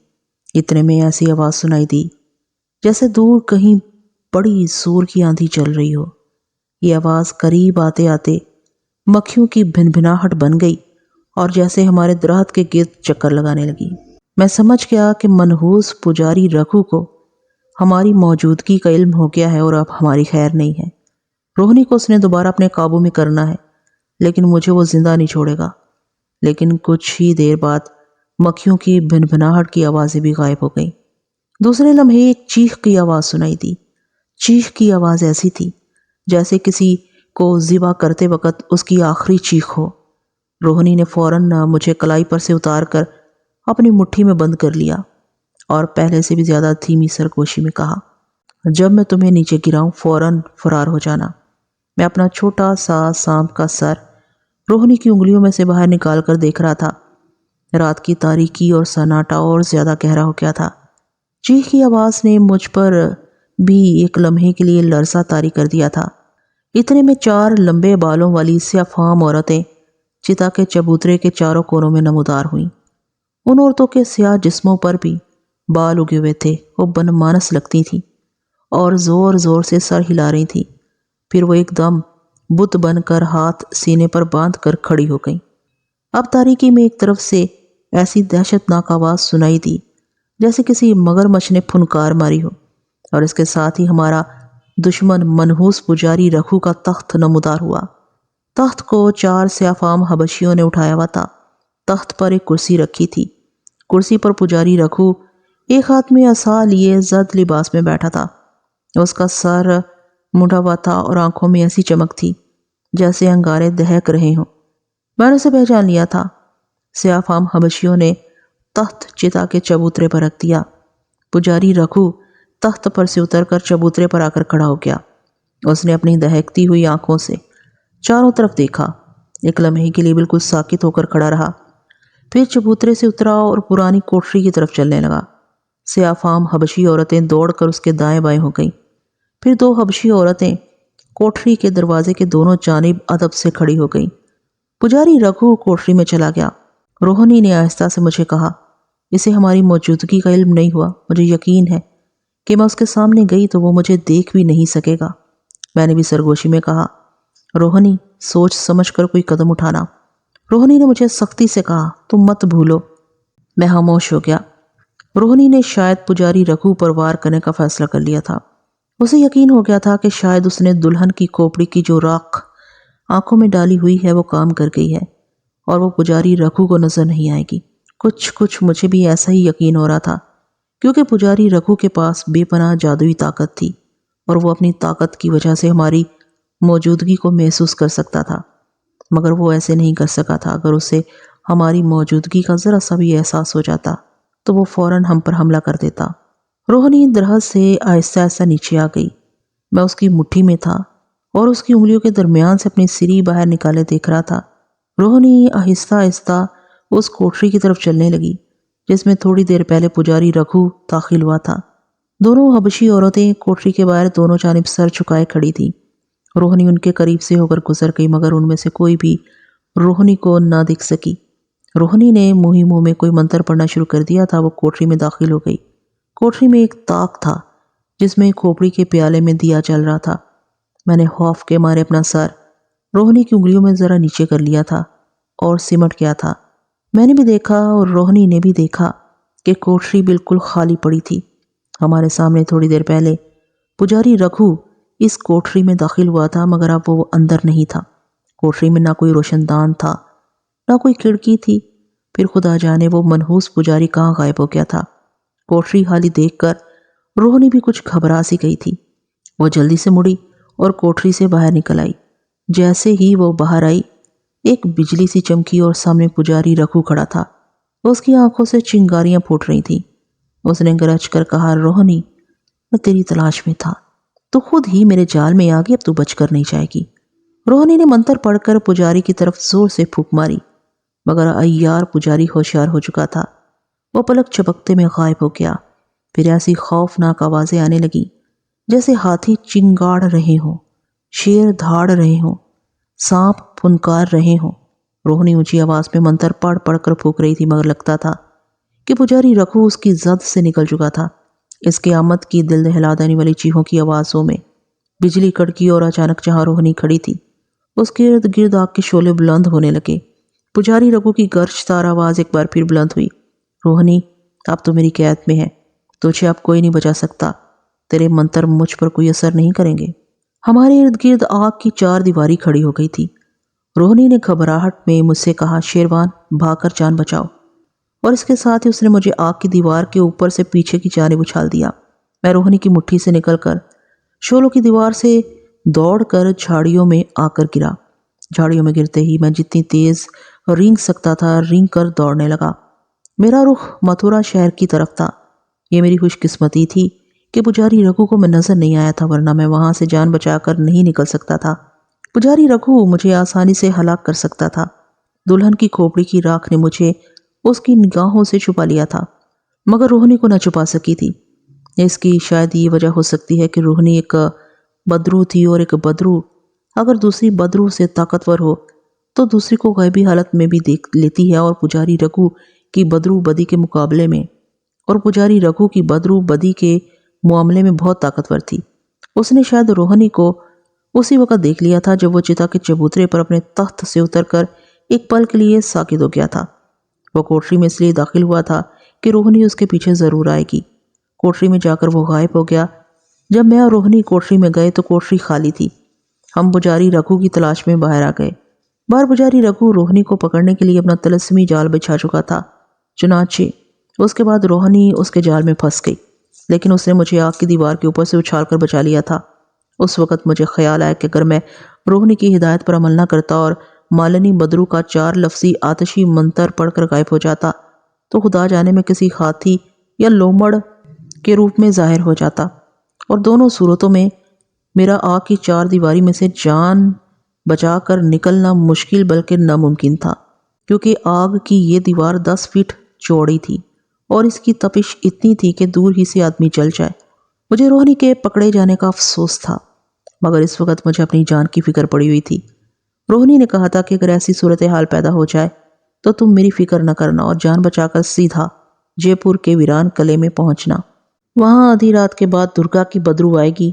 اتنے میں ایسی آواز سنائی دی جیسے دور کہیں بڑی زور کی آندھی چل رہی ہو۔ یہ آواز قریب آتے آتے مکھیوں کی بھنبھناہٹ بن گئی اور جیسے ہمارے درخت کے گرد چکر لگانے لگی۔ میں سمجھ گیا کہ منحوس پجاری رکھو کو ہماری موجودگی کا علم ہو گیا ہے اور اب ہماری خیر نہیں ہے۔ روہنی کو اس نے دوبارہ اپنے قابو میں کرنا ہے، لیکن مجھے وہ زندہ نہیں چھوڑے گا۔ لیکن کچھ ہی دیر بعد مکھیوں کی بھنبھناہٹ کی آوازیں بھی غائب ہو گئیں۔ دوسرے لمحے ایک چیخ کی آواز سنائی دی۔ چیخ کی آواز ایسی تھی جیسے کسی کو ذبح کرتے وقت اس کی آخری چیخ ہو۔ روہنی نے فوراً مجھے کلائی پر سے اتار کر اپنی مٹھی میں بند کر لیا اور پہلے سے بھی زیادہ دھیمی سرگوشی میں کہا، جب میں تمہیں نیچے گراؤں فوراً فرار ہو جانا۔ میں اپنا چھوٹا سا سانپ کا سر روہنی کی انگلیوں میں سے باہر نکال کر دیکھ رہا تھا۔ رات کی تاریکی اور سناٹا اور زیادہ گہرا ہو گیا تھا۔ چیخ کی آواز نے مجھ پر بھی ایک لمحے کے لیے لرزہ طاری کر دیا تھا۔ اتنے میں 4 لمبے بالوں والی سیاہ فام عورتیں چتا کے چبوترے کے چاروں کونوں میں نمودار ہوئیں۔ ان عورتوں کے سیاہ جسموں پر بھی بال اگے ہوئے تھے۔ وہ بنمانس لگتی تھیں اور زور زور سے سر ہلا رہی تھیں۔ پھر وہ ایک دم بت بن کر ہاتھ سینے پر باندھ کر کھڑی ہو گئیں۔ اب تاریکی میں ایک طرف سے ایسی دہشت ناک آواز سنائی دی جیسے کسی مگرمچھ نے پھنکار ماری ہو، اور اس کے ساتھ ہی ہمارا دشمن منحوس پجاری رکھو کا تخت نمودار ہوا۔ تخت کو 4 سیاہ فام حبشیوں نے اٹھایا ہوا تھا۔ تخت پر ایک کرسی رکھی تھی۔ کرسی پر پجاری رکھو ایک ہاتھ میں عصا لیے زرد لباس میں بیٹھا تھا۔ اس کا سر مڑا ہوا تھا اور آنکھوں میں ایسی چمک تھی جیسے انگارے دہک رہے ہوں۔ میں نے اسے پہچان لیا تھا۔ سیاہ فام حبشیوں نے تخت چتا کے چبوترے پر رکھ دیا۔ پجاری رکھو تخت پر سے اتر کر چبوترے پر آ کر کھڑا ہو گیا۔ اس نے اپنی دہکتی ہوئی آنکھوں سے چاروں طرف دیکھا، ایک لمحے کے لیے بالکل ساکت ہو کر کھڑا رہا، پھر چبوترے سے اترا اور پرانی کوٹری کی طرف چلنے لگا۔ سیاہ فام حبشی عورتیں دوڑ کر اس کے دائیں بائیں ہو گئیں۔ پھر 2 حبشی عورتیں کوٹری کے دروازے کے دونوں جانب ادب سے کھڑی ہو گئیں۔ پجاری رکھو کوٹری میں چلا گیا۔ روہنی نے آہستہ سے مجھے کہا، اسے ہماری موجودگی کا علم نہیں ہوا۔ مجھے یقین ہے کہ میں اس کے سامنے گئی تو وہ مجھے دیکھ بھی نہیں سکے گا۔ میں نے بھی سرگوشی میں کہا، روہنی سوچ سمجھ کر کوئی قدم اٹھانا۔ روہنی نے مجھے سختی سے کہا، تم مت بھولو۔ میں خاموش ہو گیا۔ روہنی نے شاید پجاری رکھو پر وار کرنے کا فیصلہ کر لیا تھا۔ اسے یقین ہو گیا تھا کہ شاید اس نے دلہن کی کھوپڑی کی جو راکھ آنکھوں میں ڈالی ہوئی ہے وہ کام کر گئی ہے اور وہ پجاری رکھو کو نظر نہیں آئے گی۔ کچھ مجھے بھی ایسا ہی یقین ہو رہا تھا، کیونکہ پجاری رگھو کے پاس بے پناہ جادوئی طاقت تھی اور وہ اپنی طاقت کی وجہ سے ہماری موجودگی کو محسوس کر سکتا تھا، مگر وہ ایسے نہیں کر سکا تھا۔ اگر اسے ہماری موجودگی کا ذرا سا بھی احساس ہو جاتا تو وہ فوراً ہم پر حملہ کر دیتا۔ روہنی درخت سے آہستہ آہستہ نیچے آ گئی۔ میں اس کی مٹھی میں تھا اور اس کی انگلیوں کے درمیان سے اپنی سری باہر نکالے دیکھ رہا تھا۔ روہنی آہستہ آہستہ اس کوٹری کی طرف چلنے لگی جس میں تھوڑی دیر پہلے پجاری رگھو داخل ہوا تھا۔ دونوں حبشی عورتیں کوٹری کے باہر دونوں جانب سر جھکائے کھڑی تھیں۔ روہنی ان کے قریب سے ہو کر گزر گئی، مگر ان میں سے کوئی بھی روہنی کو نہ دیکھ سکی۔ روہنی نے منہ ہی منہ میں کوئی منتر پڑھنا شروع کر دیا تھا۔ وہ کوٹری میں داخل ہو گئی۔ کوٹری میں ایک طاق تھا جس میں کھوپڑی کے پیالے میں دیا جل رہا تھا۔ میں نے خوف کے مارے اپنا سر روہنی کی انگلیوں میں ذرا نیچے کر لیا تھا اور سمٹ گیا تھا۔ میں نے بھی دیکھا اور روہنی نے بھی دیکھا کہ کوٹری بالکل خالی پڑی تھی۔ ہمارے سامنے تھوڑی دیر پہلے پجاری رگھو اس کوٹری میں داخل ہوا تھا، مگر اب وہ اندر نہیں تھا۔ کوٹری میں نہ کوئی روشن دان تھا، نہ کوئی کھڑکی تھی۔ پھر خدا جانے وہ منحوس پجاری کہاں غائب ہو گیا تھا۔ کوٹری خالی دیکھ کر روہنی بھی کچھ گھبرا سی گئی تھی۔ وہ جلدی سے مڑی اور کوٹری سے باہر نکل آئی۔ جیسے ہی وہ باہر آئی، ایک بجلی سی چمکی اور سامنے پجاری رگھو کھڑا تھا۔ اس کی آنکھوں سے چنگاریاں پھوٹ رہی تھیں۔ اس نے گرج کر کہا، روہنی، میں تیری تلاش میں تھا، تو خود ہی میرے جال میں آ گئی، اب تو بچ کر نہیں جائے گی۔ روہنی نے منتر پڑھ کر پجاری کی طرف زور سے پھونک ماری، مگر عیار پجاری ہوشیار ہو چکا تھا۔ وہ پلک جھپکتے میں غائب ہو گیا۔ پھر ایسی خوفناک آوازیں آنے لگیں جیسے ہاتھی چنگاڑ رہے ہوں، شیر دھاڑ رہے ہوں، سانپ پھنکار رہے ہوں۔ روہنی اونچی آواز میں منتر پڑھ پڑھ کر پھونک رہی تھی، مگر لگتا تھا کہ پجاری رگھو اس کی زد سے نکل چکا تھا۔ اس قیامت کی دل دہلا دینے والی چیخوں کی آوازوں میں بجلی کڑکی اور اچانک جہاں روہنی کھڑی تھی اس کے ارد گرد آگ کے شعلے بلند ہونے لگے۔ پجاری رگھو کی گرج دار آواز ایک بار پھر بلند ہوئی، روہنی، اب تو میری قید میں ہے، تجھے اب کوئی نہیں بچا سکتا، تیرے منتر مجھ پر کوئی اثر نہیں کریں گے۔ ہمارے ارد گرد آگ کی چار دیواری کھڑی ہو گئی تھی۔ روہنی نے گھبراہٹ میں مجھ سے کہا، شیروان، بھاگ کر جان بچاؤ، اور اس کے ساتھ ہی اس نے مجھے آگ کی دیوار کے اوپر سے پیچھے کی جانب اچھال دیا۔ میں روہنی کی مٹھی سے نکل کر شعلوں کی دیوار سے دوڑ کر جھاڑیوں میں آ کر گرا۔ جھاڑیوں میں گرتے ہی میں جتنی تیز رینگ سکتا تھا رینگ کر دوڑنے لگا۔ میرا رخ متھرا شہر کی طرف تھا۔ یہ میری خوش قسمتی تھی کہ پجاری رگھو کو میں نظر نہیں آیا تھا، ورنہ میں وہاں سے جان بچا کر نہیں نکل سکتا تھا۔ پجاری رگھو مجھے آسانی سے ہلاک کر سکتا تھا۔ دلہن کی کھوپڑی کی راکھ نے مجھے اس کی نگاہوں سے چھپا لیا تھا، مگر روہنی کو نہ چھپا سکی تھی۔ اس کی شاید یہ وجہ ہو سکتی ہے کہ روہنی ایک بدرو تھی، اور ایک بدرو اگر دوسری بدرو سے طاقتور ہو تو دوسری کو غیبی حالت میں بھی دیکھ لیتی ہے، اور پجاری رگھو کی بدرو بدی کے مقابلے میں معاملے میں بہت طاقتور تھی۔ اس نے شاید روہنی کو اسی وقت دیکھ لیا تھا جب وہ چتا کے چبوترے پر اپنے تخت سے اتر کر ایک پل کے لیے ساکت ہو گیا تھا۔ وہ کوٹری میں اس لیے داخل ہوا تھا کہ روہنی اس کے پیچھے ضرور آئے گی۔ کوٹری میں جا کر وہ غائب ہو گیا۔ جب میں اور روہنی کوٹری میں گئے تو کوٹری خالی تھی۔ ہم پجاری رگھو کی تلاش میں باہر آ گئے۔ باہر پجاری رگھو روہنی کو پکڑنے کے لیے اپنا طلسمی جال بچھا چکا تھا۔ چنانچہ اس کے بعد روہنی اس کے جال میں پھنس گئی، لیکن اس نے مجھے آگ کی دیوار کے اوپر سے اچھال کر بچا لیا تھا۔ اس وقت مجھے خیال آیا کہ اگر میں روہنی کی ہدایت پر عمل نہ کرتا اور مالنی بدرو کا 4 لفظی آتشی منتر پڑھ کر غائب ہو جاتا تو خدا جانے میں کسی ہاتھی یا لومڑ کے روپ میں ظاہر ہو جاتا، اور دونوں صورتوں میں میرا آگ کی 4 دیواری میں سے جان بچا کر نکلنا مشکل بلکہ ناممکن تھا، کیونکہ آگ کی یہ دیوار 10 فٹ چوڑی تھی اور اس کی تپش اتنی تھی کہ دور ہی سے آدمی جل جائے۔ مجھے روہنی کے پکڑے جانے کا افسوس تھا، مگر اس وقت مجھے اپنی جان کی فکر پڑی ہوئی تھی۔ روہنی نے کہا تھا کہ اگر ایسی صورتحال پیدا ہو جائے تو تم میری فکر نہ کرنا اور جان بچا کر سیدھا جے پور کے ویران قلعے میں پہنچنا۔ وہاں آدھی رات کے بعد درگا کی بدرو آئے گی،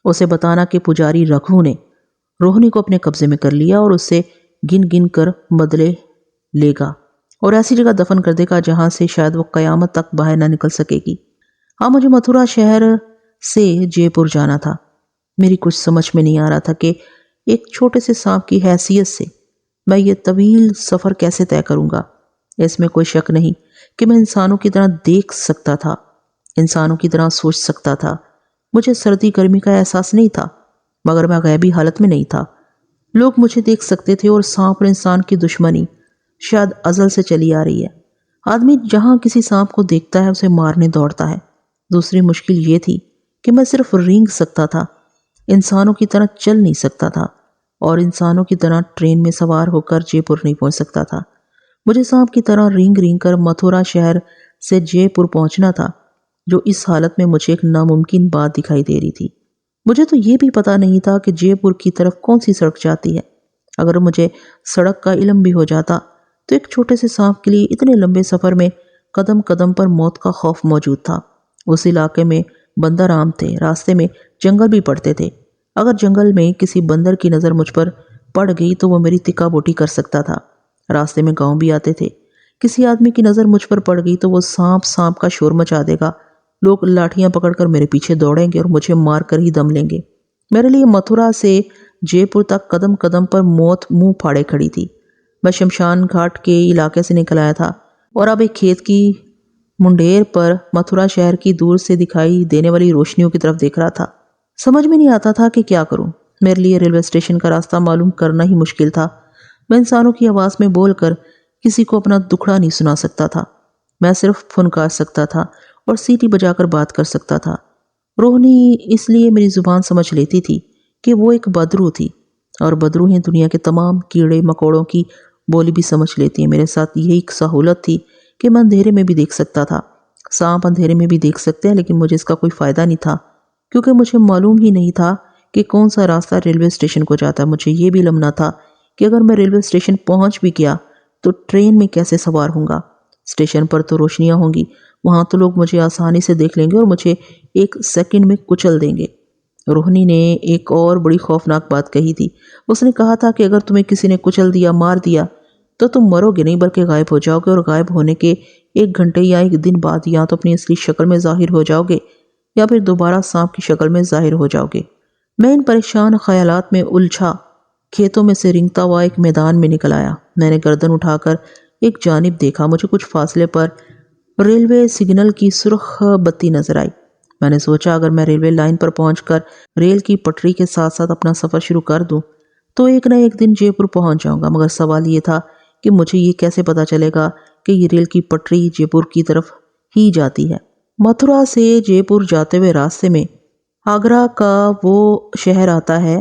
اسے بتانا کہ پجاری رگھو نے روہنی کو اپنے قبضے میں کر لیا اور اسے گن گن کر بدلے لے گا اور ایسی جگہ دفن کر دے گا جہاں سے شاید وہ قیامت تک باہر نہ نکل سکے گی۔ ہاں، مجھے متھرا شہر سے جے پور جانا تھا۔ میری کچھ سمجھ میں نہیں آ رہا تھا کہ ایک چھوٹے سے سانپ کی حیثیت سے میں یہ طویل سفر کیسے طے کروں گا۔ اس میں کوئی شک نہیں کہ میں انسانوں کی طرح دیکھ سکتا تھا، انسانوں کی طرح سوچ سکتا تھا۔ مجھے سردی گرمی کا احساس نہیں تھا، مگر میں غیبی حالت میں نہیں تھا۔ لوگ مجھے دیکھ سکتے تھے، اور سانپ اور انسان کی دشمنی شاید ازل سے چلی آ رہی ہے۔ آدمی جہاں کسی سانپ کو دیکھتا ہے اسے مارنے دوڑتا ہے۔ دوسری مشکل یہ تھی کہ میں صرف رینگ سکتا تھا، انسانوں کی طرح چل نہیں سکتا تھا، اور انسانوں کی طرح ٹرین میں سوار ہو کر جے پور نہیں پہنچ سکتا تھا۔ مجھے سانپ کی طرح رینگ رینگ کر متھرا شہر سے جے پور پہنچنا تھا، جو اس حالت میں مجھے ایک ناممکن بات دکھائی دے رہی تھی۔ مجھے تو یہ بھی پتا نہیں تھا کہ جے پور کی طرف کون سی سڑک جاتی ہے۔ اگر مجھے سڑک کا علم بھی ہو جاتا تو ایک چھوٹے سے سانپ کے لیے اتنے لمبے سفر میں قدم قدم پر موت کا خوف موجود تھا۔ اس علاقے میں بندر عام تھے، راستے میں جنگل بھی پڑتے تھے۔ اگر جنگل میں کسی بندر کی نظر مجھ پر پڑ گئی تو وہ میری تکا بوٹی کر سکتا تھا۔ راستے میں گاؤں بھی آتے تھے۔ کسی آدمی کی نظر مجھ پر پڑ گئی تو وہ سانپ سانپ کا شور مچا دے گا۔ لوگ لاٹھیاں پکڑ کر میرے پیچھے دوڑیں گے اور مجھے مار کر ہی دم لیں گے۔ میرے لیے متھرا سے جے پور تک قدم قدم پر موت منہ پھاڑے کھڑی تھی۔ میں شمشان گھاٹ کے علاقے سے نکل آیا تھا اور اب ایک کھیت کی منڈیر پر متھرا شہر کی دور سے دکھائی دینے والی روشنیوں کی طرف دیکھ رہا تھا۔ سمجھ میں نہیں آتا تھا کہ کیا کروں۔ میرے لیے ریلوے اسٹیشن کا راستہ معلوم کرنا ہی مشکل تھا۔ میں انسانوں کی آواز میں بول کر کسی کو اپنا دکھڑا نہیں سنا سکتا تھا۔ میں صرف پھنکار سکتا تھا اور سیٹی بجا کر بات کر سکتا تھا۔ روہنی اس لیے میری زبان سمجھ لیتی تھی کہ وہ ایک بدرو تھی، اور بدروہیں دنیا کے تمام کیڑے مکوڑوں کی بولی بھی سمجھ لیتی ہیں۔ میرے ساتھ یہی ایک سہولت تھی کہ میں اندھیرے میں بھی دیکھ سکتا تھا۔ سانپ اندھیرے میں بھی دیکھ سکتے ہیں، لیکن مجھے اس کا کوئی فائدہ نہیں تھا، کیونکہ مجھے معلوم ہی نہیں تھا کہ کون سا راستہ ریلوے اسٹیشن کو جاتا ہے۔ مجھے یہ بھی علم نہ تھا کہ اگر میں ریلوے اسٹیشن پہنچ بھی گیا تو ٹرین میں کیسے سوار ہوں گا۔ اسٹیشن پر تو روشنیاں ہوں گی، وہاں تو لوگ مجھے آسانی سے دیکھ لیں گے اور مجھے ایک سیکنڈ میں کچل دیں گے۔ روہنی نے ایک اور بڑی خوفناک بات کہی تھی۔ اس نے کہا تھا کہ اگر تمہیں کسی نے کچل دیا، مار دیا، تو تم مرو گے نہیں بلکہ غائب ہو جاؤ گے، اور غائب ہونے کے 1 گھنٹے یا 1 دن بعد یا تو اپنی اصلی شکل میں ظاہر ہو جاؤ گے یا پھر دوبارہ سانپ کی شکل میں ظاہر ہو جاؤ گے۔ میں ان پریشان خیالات میں الجھا کھیتوں میں سے رنگتا ہوا ایک میدان میں نکل آیا۔ میں نے گردن اٹھا کر ایک جانب دیکھا۔ مجھے کچھ فاصلے پر ریلوے سگنل کی سرخ بتی نظر آئی۔ میں نے سوچا اگر میں ریلوے لائن پر پہنچ کر ریل کی پٹری کے ساتھ ساتھ اپنا سفر شروع کر دوں تو ایک نہ ایک دن جے پور پہنچ جاؤں گا۔ مگر سوال یہ تھا کہ مجھے یہ کیسے پتا چلے گا کہ یہ ریل کی پٹری جے پور کی طرف ہی جاتی ہے۔ متھرا سے جے پور جاتے ہوئے راستے میں آگرہ کا وہ شہر آتا ہے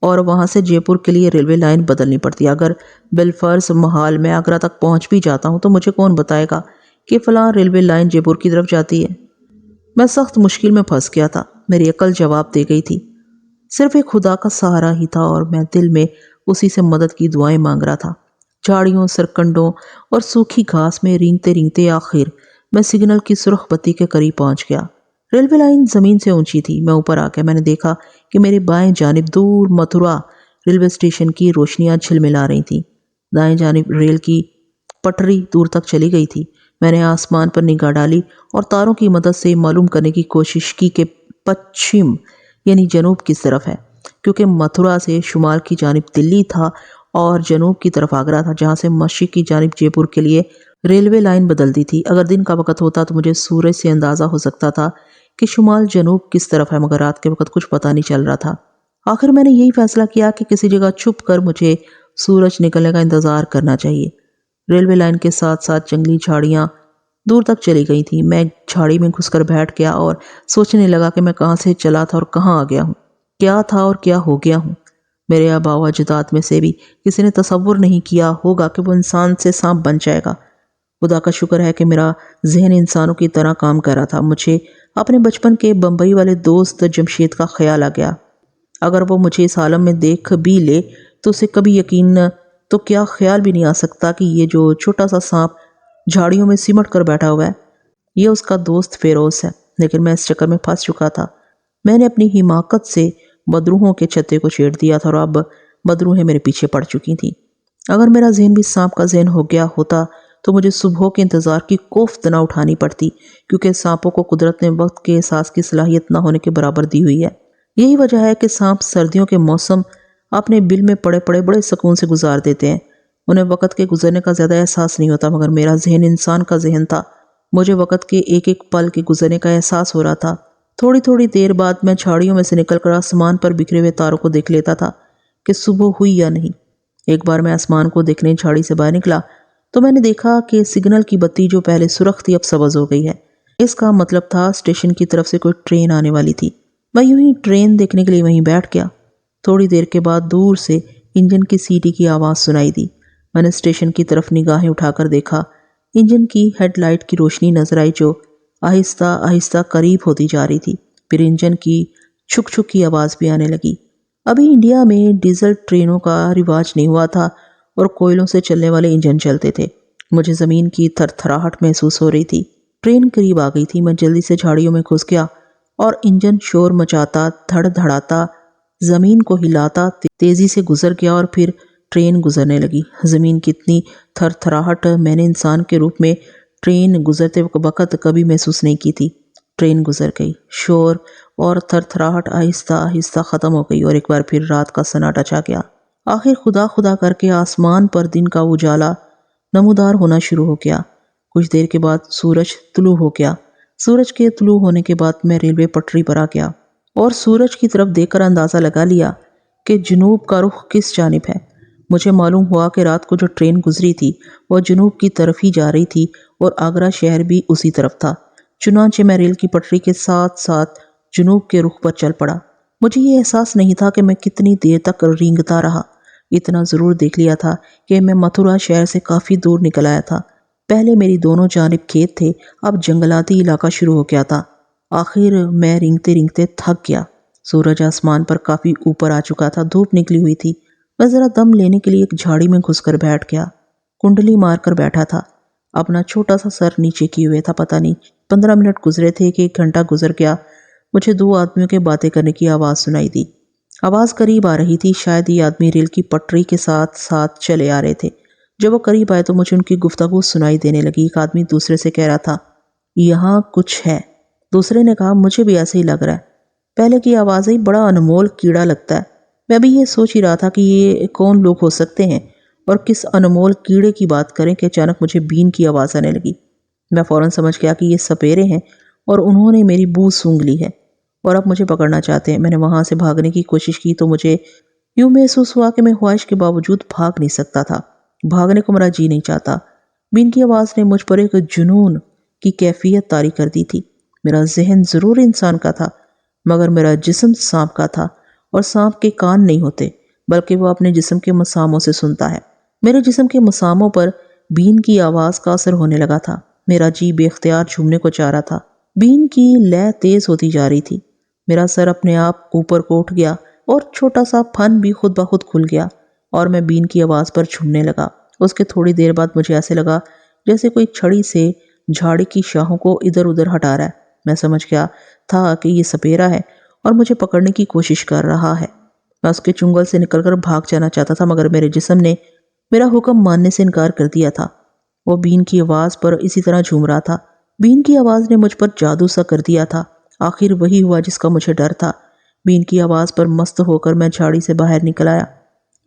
اور وہاں سے جے پور کے لیے ریلوے لائن بدلنی پڑتی ہے۔ اگر بالفرض محال میں آگرہ تک پہنچ بھی جاتا ہوں تو مجھے کون بتائے گا کہ فلاں ریلوے لائن جے پور کی طرف جاتی ہے؟ میں سخت مشکل میں پھنس گیا تھا۔ میری عقل جواب دے گئی تھی۔ صرف ایک خدا کا سہارا ہی تھا، اور میں دل میں اسی سے مدد کی دعائیں مانگ رہا تھا۔ جھاڑیوں، سرکنڈوں اور سوکھی گھاس میں رینگتے رینگتے آخر میں سگنل کی سرخ بتی کے قریب پہنچ گیا۔ ریلوے لائن زمین سے اونچی تھی۔ میں اوپر آ کے میں نے دیکھا کہ میرے بائیں جانب دور متھرا ریلوے اسٹیشن کی روشنیاں جھلملا رہی تھیں۔ دائیں جانب ریل کی پٹری دور تک چلی گئی تھی۔ میں نے آسمان پر نگاہ ڈالی اور تاروں کی مدد سے معلوم کرنے کی کوشش کی کہ پچھم یعنی جنوب کس طرف ہے، کیونکہ متھرا سے شمال کی جانب دلی تھا اور جنوب کی طرف آگرہ تھا، جہاں سے مشرق کی جانب جے پور کے لیے ریلوے لائن بدلتی تھی۔ اگر دن کا وقت ہوتا تو مجھے سورج سے اندازہ ہو سکتا تھا کہ شمال جنوب کس طرف ہے، مگر رات کے وقت کچھ پتہ نہیں چل رہا تھا۔ آخر میں نے یہی فیصلہ کیا کہ کسی جگہ چھپ کر مجھے سورج نکلنے کا انتظار کرنا چاہیے۔ ریلوے لائن کے ساتھ ساتھ جنگلی جھاڑیاں دور تک چلی گئی تھیں۔ میں ایک جھاڑی میں گھس کر بیٹھ گیا اور سوچنے لگا کہ میں کہاں سے چلا تھا اور کہاں آ گیا ہوں، کیا تھا اور کیا ہو گیا ہوں۔ میرے آباء و اجداد میں سے بھی کسی نے تصور نہیں کیا ہوگا کہ وہ انسان سے سانپ بن جائے گا۔ خدا کا شکر ہے کہ میرا ذہن انسانوں کی طرح کام کر رہا تھا۔ مجھے اپنے بچپن کے بمبئی والے دوست جمشید کا خیال آ گیا۔ اگر وہ مجھے اس عالم میں دیکھ بھی لے تو اسے کبھی یقین تو کیا خیال بھی نہیں آ سکتا کہ یہ جو چھوٹا سا سانپ جھاڑیوں میں سمٹ کر بیٹھا ہوا ہے یہ اس کا دوست فیروز ہے۔ لیکن میں اس چکر میں پھنس چکا تھا۔ میں نے اپنی حماقت سے بدروحوں کے چھتے کو چھیڑ دیا تھا اور اب بدروحیں میرے پیچھے پڑ چکی تھیں۔ اگر میرا ذہن بھی سانپ کا ذہن ہو گیا ہوتا تو مجھے صبحوں کے انتظار کی کوفت نہ اٹھانی پڑتی، کیونکہ سانپوں کو قدرت نے وقت کے احساس کی صلاحیت نہ ہونے کے برابر دی ہوئی ہے۔ یہی وجہ ہے کہ سانپ سردیوں کے موسم اپنے بل میں پڑے پڑے بڑے سکون سے گزار دیتے ہیں۔ انہیں وقت کے گزرنے کا زیادہ احساس نہیں ہوتا، مگر میرا ذہن انسان کا ذہن تھا۔ مجھے وقت کے ایک ایک پل کے گزرنے کا احساس ہو رہا تھا۔ تھوڑی تھوڑی دیر بعد میں جھاڑیوں میں سے نکل کر آسمان پر بکھرے ہوئے تاروں کو دیکھ لیتا تھا کہ صبح ہوئی یا نہیں۔ ایک بار میں آسمان کو دیکھنے جھاڑی سے باہر نکلا تو میں نے دیکھا کہ سگنل کی بتی جو پہلے سرخ تھی اب سبز ہو گئی ہے۔ اس کا مطلب تھا اسٹیشن کی طرف سے کوئی ٹرین آنے والی تھی۔ میں یوں ہی ٹرین دیکھنے کے لیے وہیں بیٹھ گیا۔ تھوڑی دیر کے بعد دور سے انجن کی سیٹی کی آواز سنائی دی۔ میں نے اسٹیشن کی طرف نگاہیں اٹھا کر دیکھا۔ انجن کی ہیڈ لائٹ کی روشنی نظر آئی جو آہستہ آہستہ قریب ہوتی جا رہی تھی۔ پھر انجن کی چھک چھک کی آواز بھی آنے لگی۔ ابھی انڈیا میں ڈیزل ٹرینوں کا رواج نہیں ہوا تھا اور کوئلوں سے چلنے والے انجن چلتے تھے۔ مجھے زمین کی تھر تھراہٹ محسوس ہو رہی تھی۔ ٹرین قریب آ گئی تھی۔ میں جلدی سے جھاڑیوں میں گھس گیا اور انجن شور مچاتا، دھڑ دھڑاتا، زمین کو ہلاتا تیزی سے گزر گیا اور پھر ٹرین گزرنے لگی۔ زمین کی اتنی تھر تھراہٹ میں نے انسان کے روپ میں ٹرین گزرتے وقت کبھی محسوس نہیں کی تھی۔ ٹرین گزر گئی۔ شور اور تھر تھراہٹ آہستہ آہستہ ختم ہو گئی اور ایک بار پھر رات کا سناٹا چھا گیا۔ آخر خدا خدا کر کے آسمان پر دن کا اجالا نمودار ہونا شروع ہو گیا۔ کچھ دیر کے بعد سورج طلوع ہو گیا۔ سورج کے طلوع ہونے کے بعد میں ریلوے پٹری پر آ گیا اور سورج کی طرف دیکھ کر اندازہ لگا لیا کہ جنوب کا رخ کس جانب ہے۔ مجھے معلوم ہوا کہ رات کو جو ٹرین گزری تھی وہ جنوب کی طرف ہی جا رہی تھی اور آگرہ شہر بھی اسی طرف تھا۔ چنانچہ میں ریل کی پٹری کے ساتھ ساتھ جنوب کے رخ پر چل پڑا۔ مجھے یہ احساس نہیں تھا کہ میں کتنی دیر تک رینگتا رہا۔ اتنا ضرور دیکھ لیا تھا کہ میں متھرا شہر سے کافی دور نکل آیا تھا۔ پہلے میری دونوں جانب کھیت تھے، اب جنگلاتی علاقہ شروع ہو گیا تھا۔ آخر میں رینگتے رینگتے تھک گیا۔ سورج آسمان پر کافی اوپر آ چکا تھا، دھوپ نکلی ہوئی تھی۔ میں ذرا دم لینے کے لیے ایک جھاڑی میں گھس کر بیٹھ گیا۔ کنڈلی مار کر بیٹھا تھا، اپنا چھوٹا سا سر نیچے کیے ہوئے تھا۔ پتہ نہیں 15 منٹ گزرے تھے کہ 1 گھنٹہ گزر گیا۔ مجھے 2 آدمیوں کے باتیں کرنے کی آواز سنائی دی۔ آواز قریب آ رہی تھی، شاید یہ آدمی ریل کی پٹری کے ساتھ ساتھ چلے آ رہے تھے۔ جب وہ قریب آئے تو مجھے ان کی گفتگو سنائی دینے لگی۔ ایک آدمی دوسرے سے کہہ رہا تھا، یہاں کچھ ہے۔ دوسرے نے کہا، مجھے بھی ایسے ہی لگ رہا ہے۔ پہلے کی آواز ہی بڑا انمول کیڑا لگتا ہے۔ میں ابھی یہ سوچ ہی رہا تھا کہ یہ کون لوگ ہو سکتے ہیں اور کس انمول کیڑے کی بات کریں کہ اچانک مجھے بین کی آواز آنے لگی۔ میں فوراً سمجھ گیا کہ یہ سپیرے ہیں اور انہوں نے میری بو سونگھ لی ہے اور اب مجھے پکڑنا چاہتے ہیں۔ میں نے وہاں سے بھاگنے کی کوشش کی تو مجھے یوں محسوس ہوا کہ میں خواہش کے باوجود بھاگ نہیں سکتا تھا۔ بھاگنے کو میرا جی نہیں چاہتا۔ بین کی آواز نے مجھ پر ایک جنون کی کیفیت طاری کر دی تھی۔ میرا ذہن ضرور انسان کا تھا مگر میرا جسم سانپ کا تھا، اور سانپ کے کان نہیں ہوتے بلکہ وہ اپنے جسم کے مساموں سے سنتا ہے۔ میرے جسم کے مساموں پر بین کی آواز کا اثر ہونے لگا تھا۔ میرا جی بے اختیار جھومنے کو چاہ رہا تھا۔ بین کی لے تیز ہوتی جا رہی تھی۔ میرا سر اپنے آپ اوپر کو اٹھ گیا اور چھوٹا سا پھن بھی خود بخود کھل گیا اور میں بین کی آواز پر جھومنے لگا۔ اس کے تھوڑی دیر بعد مجھے ایسے لگا جیسے کوئی چھڑی سے جھاڑی کی شاخوں کو ادھر ادھر ہٹا رہا ہے۔ میں سمجھ گیا تھا کہ یہ سپیرا ہے اور مجھے پکڑنے کی کوشش کر رہا ہے۔ میں اس کے چنگل سے نکل کر بھاگ جانا چاہتا تھا مگر میرے جسم نے میرا حکم ماننے سے انکار کر دیا تھا۔ وہ بین کی آواز پر اسی طرح جھوم رہا تھا۔ بین کی آواز نے مجھ پر جادو سا کر دیا تھا۔ آخر وہی ہوا جس کا مجھے ڈر تھا۔ بین کی آواز پر مست ہو کر میں جھاڑی سے باہر نکل آیا۔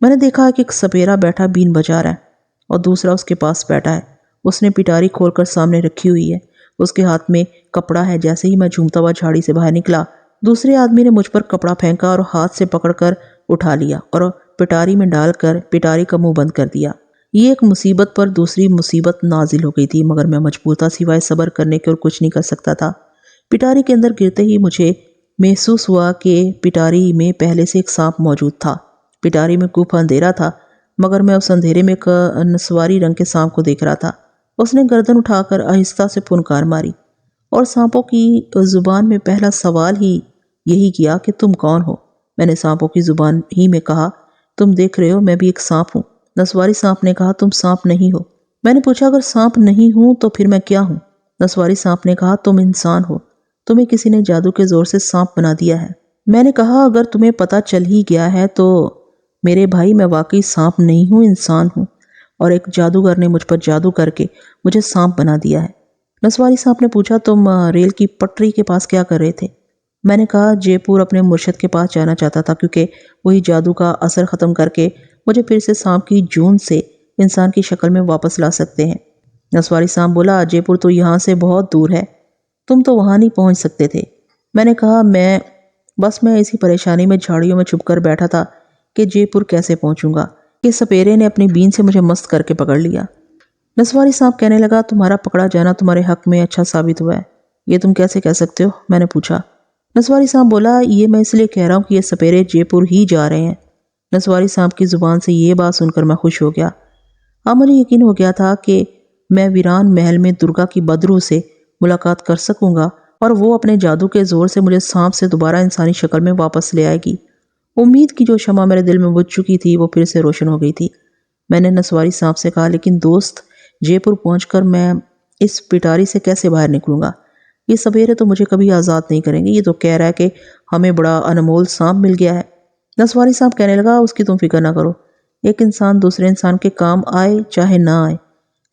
میں نے دیکھا کہ ایک سپیرا بیٹھا بین بجا رہا ہے اور دوسرا اس کے پاس بیٹھا ہے۔ اس نے پٹاری کھول کر سامنے رکھی ہوئی ہے، اس کے ہاتھ میں کپڑا ہے۔ جیسے ہی میں جھومتا ہوا جھاڑی سے باہر نکلا، دوسرے آدمی نے مجھ پر کپڑا پھینکا اور ہاتھ سے پکڑ کر اٹھا لیا اور پٹاری میں ڈال کر پٹاری کا منہ بند کر دیا۔ یہ ایک مصیبت پر دوسری مصیبت نازل ہو گئی تھی مگر میں مجبور تھا، سوائے صبر کرنے کے اور کچھ نہیں کر سکتا تھا۔ پٹاری کے اندر گرتے ہی مجھے محسوس ہوا کہ پٹاری میں پہلے سے ایک سانپ موجود تھا۔ پٹاری میں خوب اندھیرا تھا مگر میں اس اندھیرے میں ایک نسواری رنگ کے سانپ کو دیکھ رہا تھا۔ اس نے گردن اٹھا کر آہستہ سے پھنکار ماری اور سانپوں کی زبان میں پہلا سوال ہی یہی کیا کہ تم کون ہو؟ میں نے سانپوں کی زبان ہی میں کہا، تم دیکھ رہے ہو میں بھی ایک سانپ ہوں۔ نسواری سانپ نے کہا، تم سانپ نہیں ہو۔ میں نے پوچھا، اگر سانپ نہیں ہوں تو پھر میں کیا ہوں؟ نسواری سانپ نے کہا، تم انسان ہو، تمہیں کسی نے جادو کے زور سے سانپ بنا دیا ہے۔ میں نے کہا، اگر تمہیں پتہ چل ہی گیا ہے تو میرے بھائی میں واقعی سانپ نہیں ہوں، انسان ہوں، اور ایک جادوگر نے مجھ پر جادو کر کے مجھے سانپ بنا دیا ہے۔ نسواری سانپ نے پوچھا، تم ریل کی پٹری کے پاس کیا کر رہے تھے؟ میں نے کہا، جے پور اپنے مرشد کے پاس جانا چاہتا تھا کیونکہ وہی جادو کا اثر ختم کر کے مجھے پھر سے سانپ کی جون سے انسان کی شکل میں واپس لا سکتے ہیں۔ نسواری صاحب بولا، جے پور تو یہاں سے بہت دور ہے، تم تو وہاں نہیں پہنچ سکتے تھے۔ میں نے کہا میں اسی پریشانی میں جھاڑیوں میں چھپ کر بیٹھا تھا کہ جے پور کیسے پہنچوں گا کہ سپیرے نے اپنی بین سے مجھے مست کر کے پکڑ لیا۔ نسواری صاحب کہنے لگا، تمہارا پکڑا جانا تمہارے حق میں اچھا ثابت ہوا ہے۔ یہ تم کیسے کہہ سکتے ہو؟ میں نے پوچھا۔ نسواری صاحب بولا، یہ میں اس لیے کہہ رہا ہوں کہ یہ سپیرے جے پور ہی جا رہے ہیں۔ نسواری صاحب کی زبان سے یہ بات سن کر میں خوش ہو گیا۔ اب مجھے یقین ہو گیا تھا کہ میں ویران محل میں درگا کی بدرو سے ملاقات کر سکوں گا اور وہ اپنے جادو کے زور سے مجھے سانپ سے دوبارہ انسانی شکل میں واپس لے آئے گی۔ امید کی جو شمع میرے دل میں بجھ چکی تھی وہ پھر سے روشن ہو گئی تھی۔ میں نے نسواری صاحب سے کہا، لیکن دوست، جے پور پہنچ کر میں اس پٹاری سے کیسے باہر نکلوں گا؟ یہ سپیرے تو مجھے کبھی آزاد نہیں کریں گے۔ یہ تو کہہ رہا ہے کہ ہمیں بڑا انمول سانپ مل گیا ہے۔ نسواری صاحب کہنے لگا، اس کی تم فکر نہ کرو۔ ایک انسان دوسرے انسان کے کام آئے چاہے نہ آئے،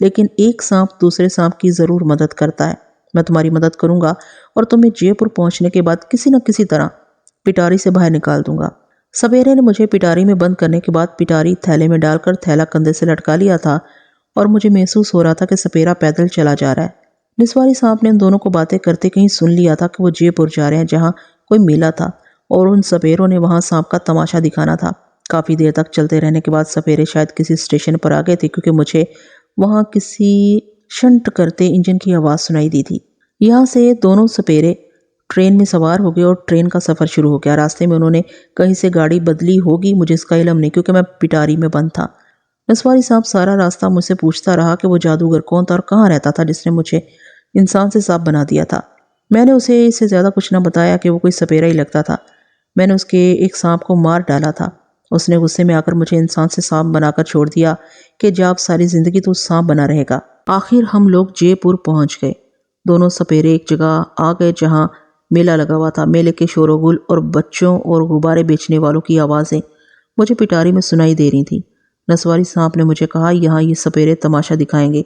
لیکن ایک سانپ دوسرے سانپ کی ضرور مدد کرتا ہے۔ میں تمہاری مدد کروں گا اور تمہیں جے پور پہنچنے کے بعد کسی نہ کسی طرح پٹاری سے باہر نکال دوں گا۔ سپیرے نے مجھے پٹاری میں بند کرنے کے بعد پٹاری تھیلے میں ڈال کر تھیلا کندھے سے لٹکا لیا تھا اور مجھے محسوس ہو رہا تھا کہ سپیرا پیدل چلا جا رہا ہے۔ نسواری صاحب نے ان دونوں کو باتیں کرتے کہیں سن لیا تھا کہ وہ جے پور جا رہے ہیں، جہاں کوئی میلہ تھا اور ان سپیروں نے وہاں سانپ کا تماشا دکھانا تھا۔ کافی دیر تک چلتے رہنے کے بعد سپیرے شاید کسی اسٹیشن پر آ گئے تھے، کیونکہ مجھے وہاں کسی شنٹ کرتے انجن کی آواز سنائی دی تھی۔ یہاں سے دونوں سپیرے ٹرین میں سوار ہو گئے اور ٹرین کا سفر شروع ہو گیا۔ راستے میں انہوں نے کہیں سے گاڑی بدلی ہوگی، مجھے اس کا علم نہیں کیونکہ میں پٹاری میں بند تھا۔ نسواری صاحب سارا راستہ مجھ سے پوچھتا رہا کہ وہ جادوگر کون تھا اور کہاں رہتا تھا جس نے مجھے انسان سے سانپ بنا دیا تھا۔ میں نے اسے اس سے زیادہ کچھ نہ بتایا کہ وہ کوئی سپیرا ہی لگتا تھا۔ میں نے اس کے ایک سانپ کو مار ڈالا تھا۔ اس نے غصے میں آ کر مجھے انسان سے سانپ بنا کر چھوڑ دیا کہ جا اب ساری زندگی تو سانپ بنا رہے گا۔ آخر ہم لوگ جے پور پہنچ گئے۔ دونوں سپیرے ایک جگہ آ گئے جہاں میلہ لگا ہوا تھا۔ میلے کے شور و گل اور بچوں اور غبارے بیچنے والوں کی آوازیں مجھے پٹاری میں سنائی دے رہی تھیں۔ نسواری صاحب نے مجھے کہا، یہاں یہ سپیرے تماشا دکھائیں گے،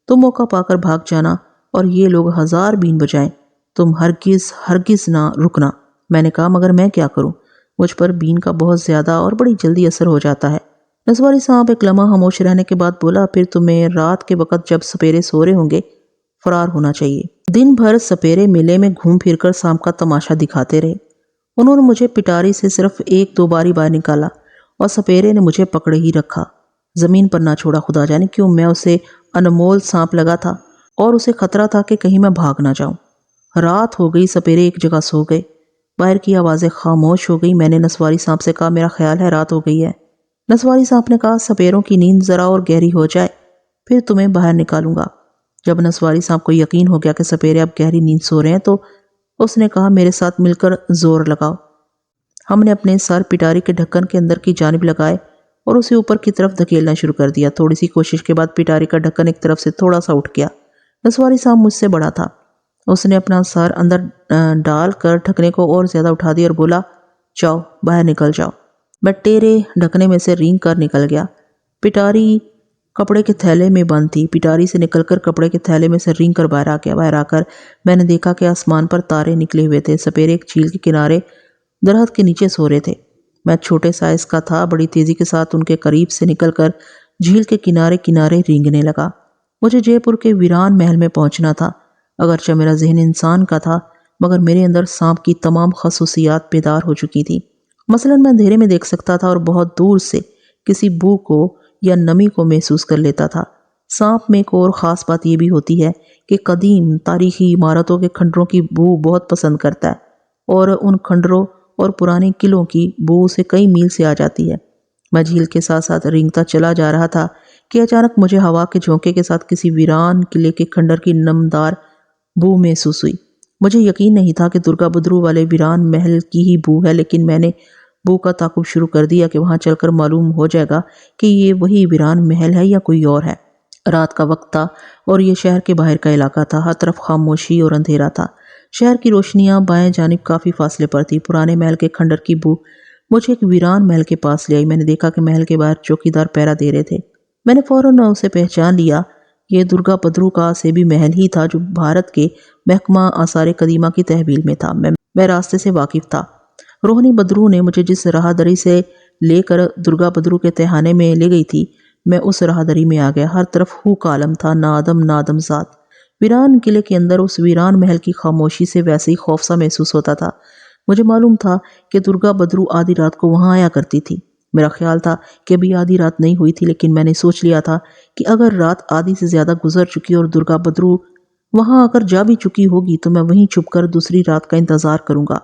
تم موقع پا کر بھاگ جانا اور یہ لوگ 1000 بین بجائیں، تم ہرگز نہ رکنا۔ میں نے کہا، مگر میں کیا کروں؟ مجھ پر بین کا بہت زیادہ اور بڑی جلدی اثر ہو جاتا ہے۔ نسواری صاحب ایک لمحہ خاموش رہنے کے بعد بولا، پھر تمہیں رات کے وقت جب سپیرے سو رہے ہوں گے فرار ہونا چاہیے۔ دن بھر سپیرے میلے میں گھوم پھر کر سانپ کا تماشا دکھاتے رہے۔ انہوں نے مجھے پٹاری سے صرف 1-2 بار باہر نکالا اور سپیرے نے مجھے پکڑے ہی رکھا، زمین پر نہ چھوڑا۔ خدا جانے کیوں میں اسے انمول سانپ لگا تھا اور اسے خطرہ تھا کہ کہیں میں بھاگ نہ جاؤں۔ رات ہو گئی، سپیرے ایک جگہ سو گئے، باہر کی آوازیں خاموش ہو گئی۔ میں نے نسواری صاحب سے کہا، میرا خیال ہے رات ہو گئی ہے۔ نسواری صاحب نے کہا، سپیروں کی نیند ذرا اور گہری ہو جائے پھر تمہیں باہر نکالوں گا۔ جب نسواری صاحب کو یقین ہو گیا کہ سپیرے اب گہری نیند سو رہے ہیں تو اس نے کہا، میرے ساتھ مل کر زور لگاؤ۔ ہم نے اپنے سر پٹاری کے ڈھکن کے اندر کی جانب لگائے اور اسے اوپر کی طرف دھکیلنا شروع کر دیا۔ تھوڑی سی کوشش کے بعد پٹاری کا ڈھکن ایک طرف سے تھوڑا سا اٹھ گیا۔ نسواری صاحب مجھ سے بڑا تھا، اس نے اپنا سر اندر ڈال کر ڈھکنے کو اور زیادہ اٹھا دیا اور بولا، جاؤ باہر نکل جاؤ۔ میں ٹیرے ڈھکنے میں سے رینگ کر نکل گیا۔ پٹاری کپڑے کے تھیلے میں بند تھی۔ پٹاری سے نکل کر کپڑے کے تھیلے میں سے رینگ کر باہر آ گیا۔ باہر آ کر میں نے دیکھا کہ آسمان پر تارے نکلے ہوئے تھے۔ سپیرے ایک جھیل کے کنارے درخت کے نیچے سو رہے تھے۔ میں چھوٹے سائز کا تھا، بڑی تیزی کے ساتھ ان کے قریب سے نکل کر جھیل کے کنارے کنارے رینگنے لگا۔ مجھے جے پور کے ویران محل میں پہنچنا تھا۔ اگرچہ میرا ذہن انسان کا تھا مگر میرے اندر سانپ کی تمام خصوصیات بیدار ہو چکی تھی۔ مثلاً میں اندھیرے میں دیکھ سکتا تھا اور بہت دور سے کسی بو کو یا نمی کو محسوس کر لیتا تھا۔ سانپ میں ایک اور خاص بات یہ بھی ہوتی ہے کہ قدیم تاریخی عمارتوں کے کھنڈروں کی بو بہت پسند کرتا ہے اور ان کھنڈروں اور پرانے قلعوں کی بو سے کئی میل سے آ جاتی ہے۔ میں جھیل کے ساتھ ساتھ رینگتا چلا جا رہا تھا کہ اچانک مجھے ہوا کے جھونکے کے ساتھ کسی ویران قلعے کے کھنڈر کی نمدار بو محسوس ہوئی۔ مجھے یقین نہیں تھا کہ درگا بدرو والے ویران محل کی ہی بو ہے، لیکن میں نے بو کا تعاقب شروع کر دیا کہ وہاں چل کر معلوم ہو جائے گا کہ یہ وہی ویران محل ہے یا کوئی اور ہے۔ رات کا وقت تھا اور یہ شہر کے باہر کا علاقہ تھا۔ ہر طرف خاموشی اور اندھیرا تھا۔ شہر کی روشنیاں بائیں جانب کافی فاصلے پر تھی۔ پرانے محل کے کھنڈر کی بو مجھے ایک ویران محل کے پاس لے آئی۔ میں نے دیکھا کہ محل کے باہر چوکیدار پہرا دے رہے تھے۔ میں نے فوراً اسے پہچان لیا۔ یہ درگا بدرو کا سیبی محل ہی تھا جو بھارت کے محکمہ آثار قدیمہ کی تحویل میں تھا۔ میں راستے سے واقف تھا۔ روہنی بدرو نے مجھے جس راہ دری سے لے کر درگا بدرو کے تہانے میں لے گئی تھی میں اس راہدری میں آ گیا۔ ہر طرف ہو کا عالم تھا، نادم نادم ذات۔ ویران قلعے کے اندر اس ویران محل کی خاموشی سے ویسے ہی خوف سا محسوس ہوتا تھا۔ مجھے معلوم تھا کہ درگا بدرو آدھی رات کو وہاں آیا کرتی تھی۔ میرا خیال تھا کہ ابھی آدھی رات نہیں ہوئی تھی، لیکن میں نے سوچ لیا تھا کہ اگر رات آدھی سے زیادہ گزر چکی اور درگا بدرو وہاں آ کر جا بھی چکی ہوگی تو میں وہیں چھپ کر دوسری رات کا انتظار کروں گا۔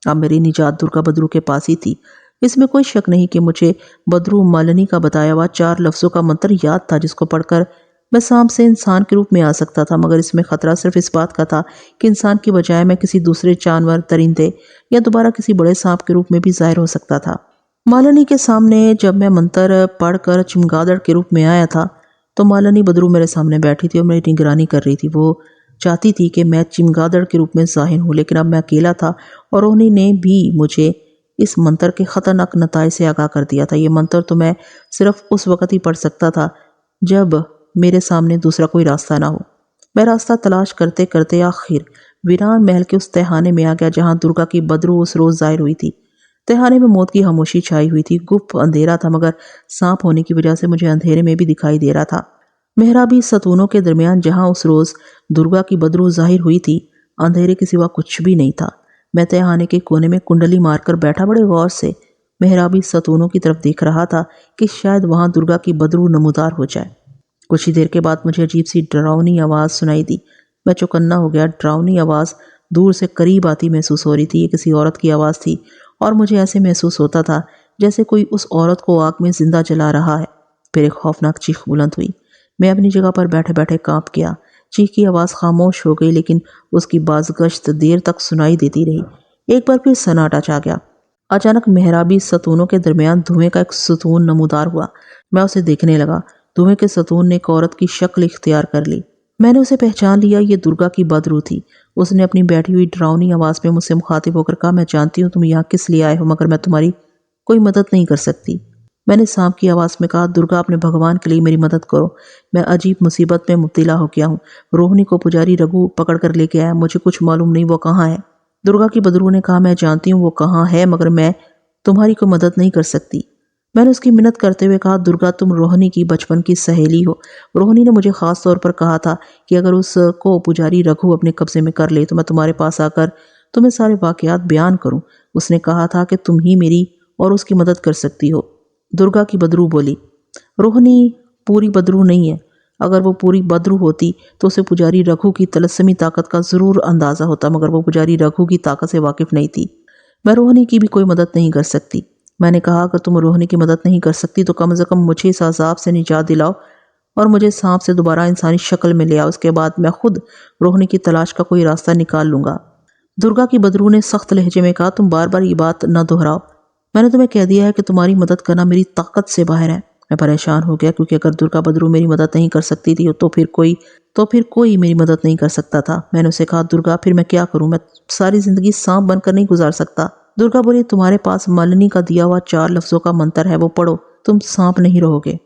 اب میری نجات درگا بدرو کے پاس ہی تھی۔ اس میں کوئی شک نہیں کہ مجھے بدرو مالنی کا بتایا ہوا 4 لفظوں کا منتر یاد تھا، جس کو پڑھ کر میں سانپ سے انسان کے روپ میں آ سکتا تھا، مگر اس میں خطرہ صرف اس بات کا تھا کہ انسان کی بجائے میں کسی دوسرے جانور، درندے یا دوبارہ کسی بڑے سانپ کے روپ میں بھی ظاہر ہو سکتا تھا۔ مالنی کے سامنے جب میں منتر پڑھ کر چمگادڑ کے روپ میں آیا تھا تو مالنی بدرو میرے سامنے بیٹھی تھی اور میری نگرانی کر رہی تھی۔ وہ چاہتی تھی کہ میں چمگادڑ کے روپ میں ظاہر ہوں، لیکن اب میں اکیلا تھا اور روہنی نے بھی مجھے اس منتر کے خطرناک نتائج سے آگاہ کر دیا تھا۔ یہ منتر تو میں صرف اس وقت ہی پڑھ سکتا تھا جب میرے سامنے دوسرا کوئی راستہ نہ ہو۔ میں راستہ تلاش کرتے کرتے آخر ویران محل کے اس تہھانے میں آ گیا جہاں درگا کی بدرو اس روز ظاہر ہوئی تھی۔ تہھانے میں موت کی خاموشی چھائی ہوئی تھی۔ گپ اندھیرا تھا، مگر سانپ ہونے کی وجہ سے مجھے اندھیرے میں بھی دکھائی دے رہا تھا۔ محرابی ستونوں کے درمیان جہاں اس روز درگا کی بدرو ظاہر ہوئی تھی، اندھیرے کے سوا کچھ بھی نہیں تھا۔ میں تہھانے کے کونے میں کنڈلی مار کر بیٹھا بڑے غور سے محرابی ستونوں کی طرف دیکھ رہا تھا کہ شاید وہاں درگا کی بدرو نمودار ہو جائے۔ کچھ ہی دیر کے بعد مجھے عجیب سی ڈراؤنی آواز سنائی دی۔ میں چوکنا ہو گیا۔ ڈراؤنی آواز دور سے قریب آتی محسوس ہو رہی تھی۔ یہ کسی عورت کی آواز تھی اور مجھے ایسے محسوس ہوتا تھا جیسے کوئی اس عورت کو آگ میں زندہ جلا رہا ہے۔ پھر ایک خوفناک چیخ بلند ہوئی۔ میں اپنی جگہ پر بیٹھے بیٹھے کانپ گیا۔ چیخ کی آواز خاموش ہو گئی، لیکن اس کی بازگشت دیر تک سنائی دیتی رہی۔ ایک بار پھر سناٹا چھا گیا۔ اچانک محرابی ستونوں کے درمیان دھوئیں کا ایک ستون نمودار ہوا۔ میں اسے دیکھنے لگا۔ دھوئیں کے ستون نے ایک عورت کی شکل اختیار کر لی۔ میں نے اسے پہچان لیا۔ یہ درگا کی بدرو تھی۔ اس نے اپنی بیٹھی ہوئی ڈراؤنی آواز میں مجھ سے مخاطب ہو کر کہا، میں جانتی ہوں تم یہاں کس لیے آئے ہو، مگر میں تمہاری کوئی مدد نہیں کر سکتی۔ میں نے سانپ کی آواز میں کہا، درگا اپنے بھگوان کے لیے میری مدد کرو۔ میں عجیب مصیبت میں مبتلا ہو گیا ہوں۔ روہنی کو پجاری رگھو پکڑ کر لے کے آیا۔ مجھے کچھ معلوم نہیں وہ کہاں ہے۔ درگا کی بدرو نے کہا، میں جانتی ہوں وہ کہاں ہے، مگر میں تمہاری کوئی مدد نہیں کر سکتی۔ میں نے اس کی منت کرتے ہوئے کہا، درگا تم روہنی کی بچپن کی سہیلی ہو۔ روہنی نے مجھے خاص طور پر کہا تھا کہ اگر اس کو پجاری رگھو اپنے قبضے میں کر لے تو میں تمہارے پاس آ کر تمہیں سارے واقعات بیان کروں۔ اس نے کہا تھا کہ تم ہی میری اور اس کی مدد کر سکتی ہو۔ درگا کی بدرو بولی، روہنی پوری بدرو نہیں ہے۔ اگر وہ پوری بدرو ہوتی تو اسے پجاری رگھو کی طلسمی طاقت کا ضرور اندازہ ہوتا، مگر وہ پجاری رگھو کی طاقت سے واقف نہیں تھی۔ میں روہنی کی بھی کوئی مدد نہیں کر سکتی۔ میں نے کہا، اگر تم روہنی کی مدد نہیں کر سکتی تو کم از کم مجھے اس عذاب سے نجات دلاؤ اور مجھے سانپ سے دوبارہ انسانی شکل میں لے آؤ۔ اس کے بعد میں خود روہنی کی تلاش کا کوئی راستہ نکال لوں گا۔ درگا کی بدرو نے سخت لہجے میں کہا، تم بار بار یہ بات نہ دہراؤ۔ میں نے تمہیں کہہ دیا ہے کہ تمہاری مدد کرنا میری طاقت سے باہر ہے۔ میں پریشان ہو گیا، کیونکہ اگر درگا بدرو میری مدد نہیں کر سکتی تھی تو پھر کوئی میری مدد نہیں کر سکتا تھا۔ میں نے اسے کہا، درگا پھر میں کیا کروں؟ میں ساری زندگی سانپ بن کر نہیں گزار سکتا۔ درگا بولی، تمہارے پاس مالنی کا دیا ہوا 4 لفظوں کا منتر ہے، وہ پڑھو، تم سانپ نہیں رہو گے۔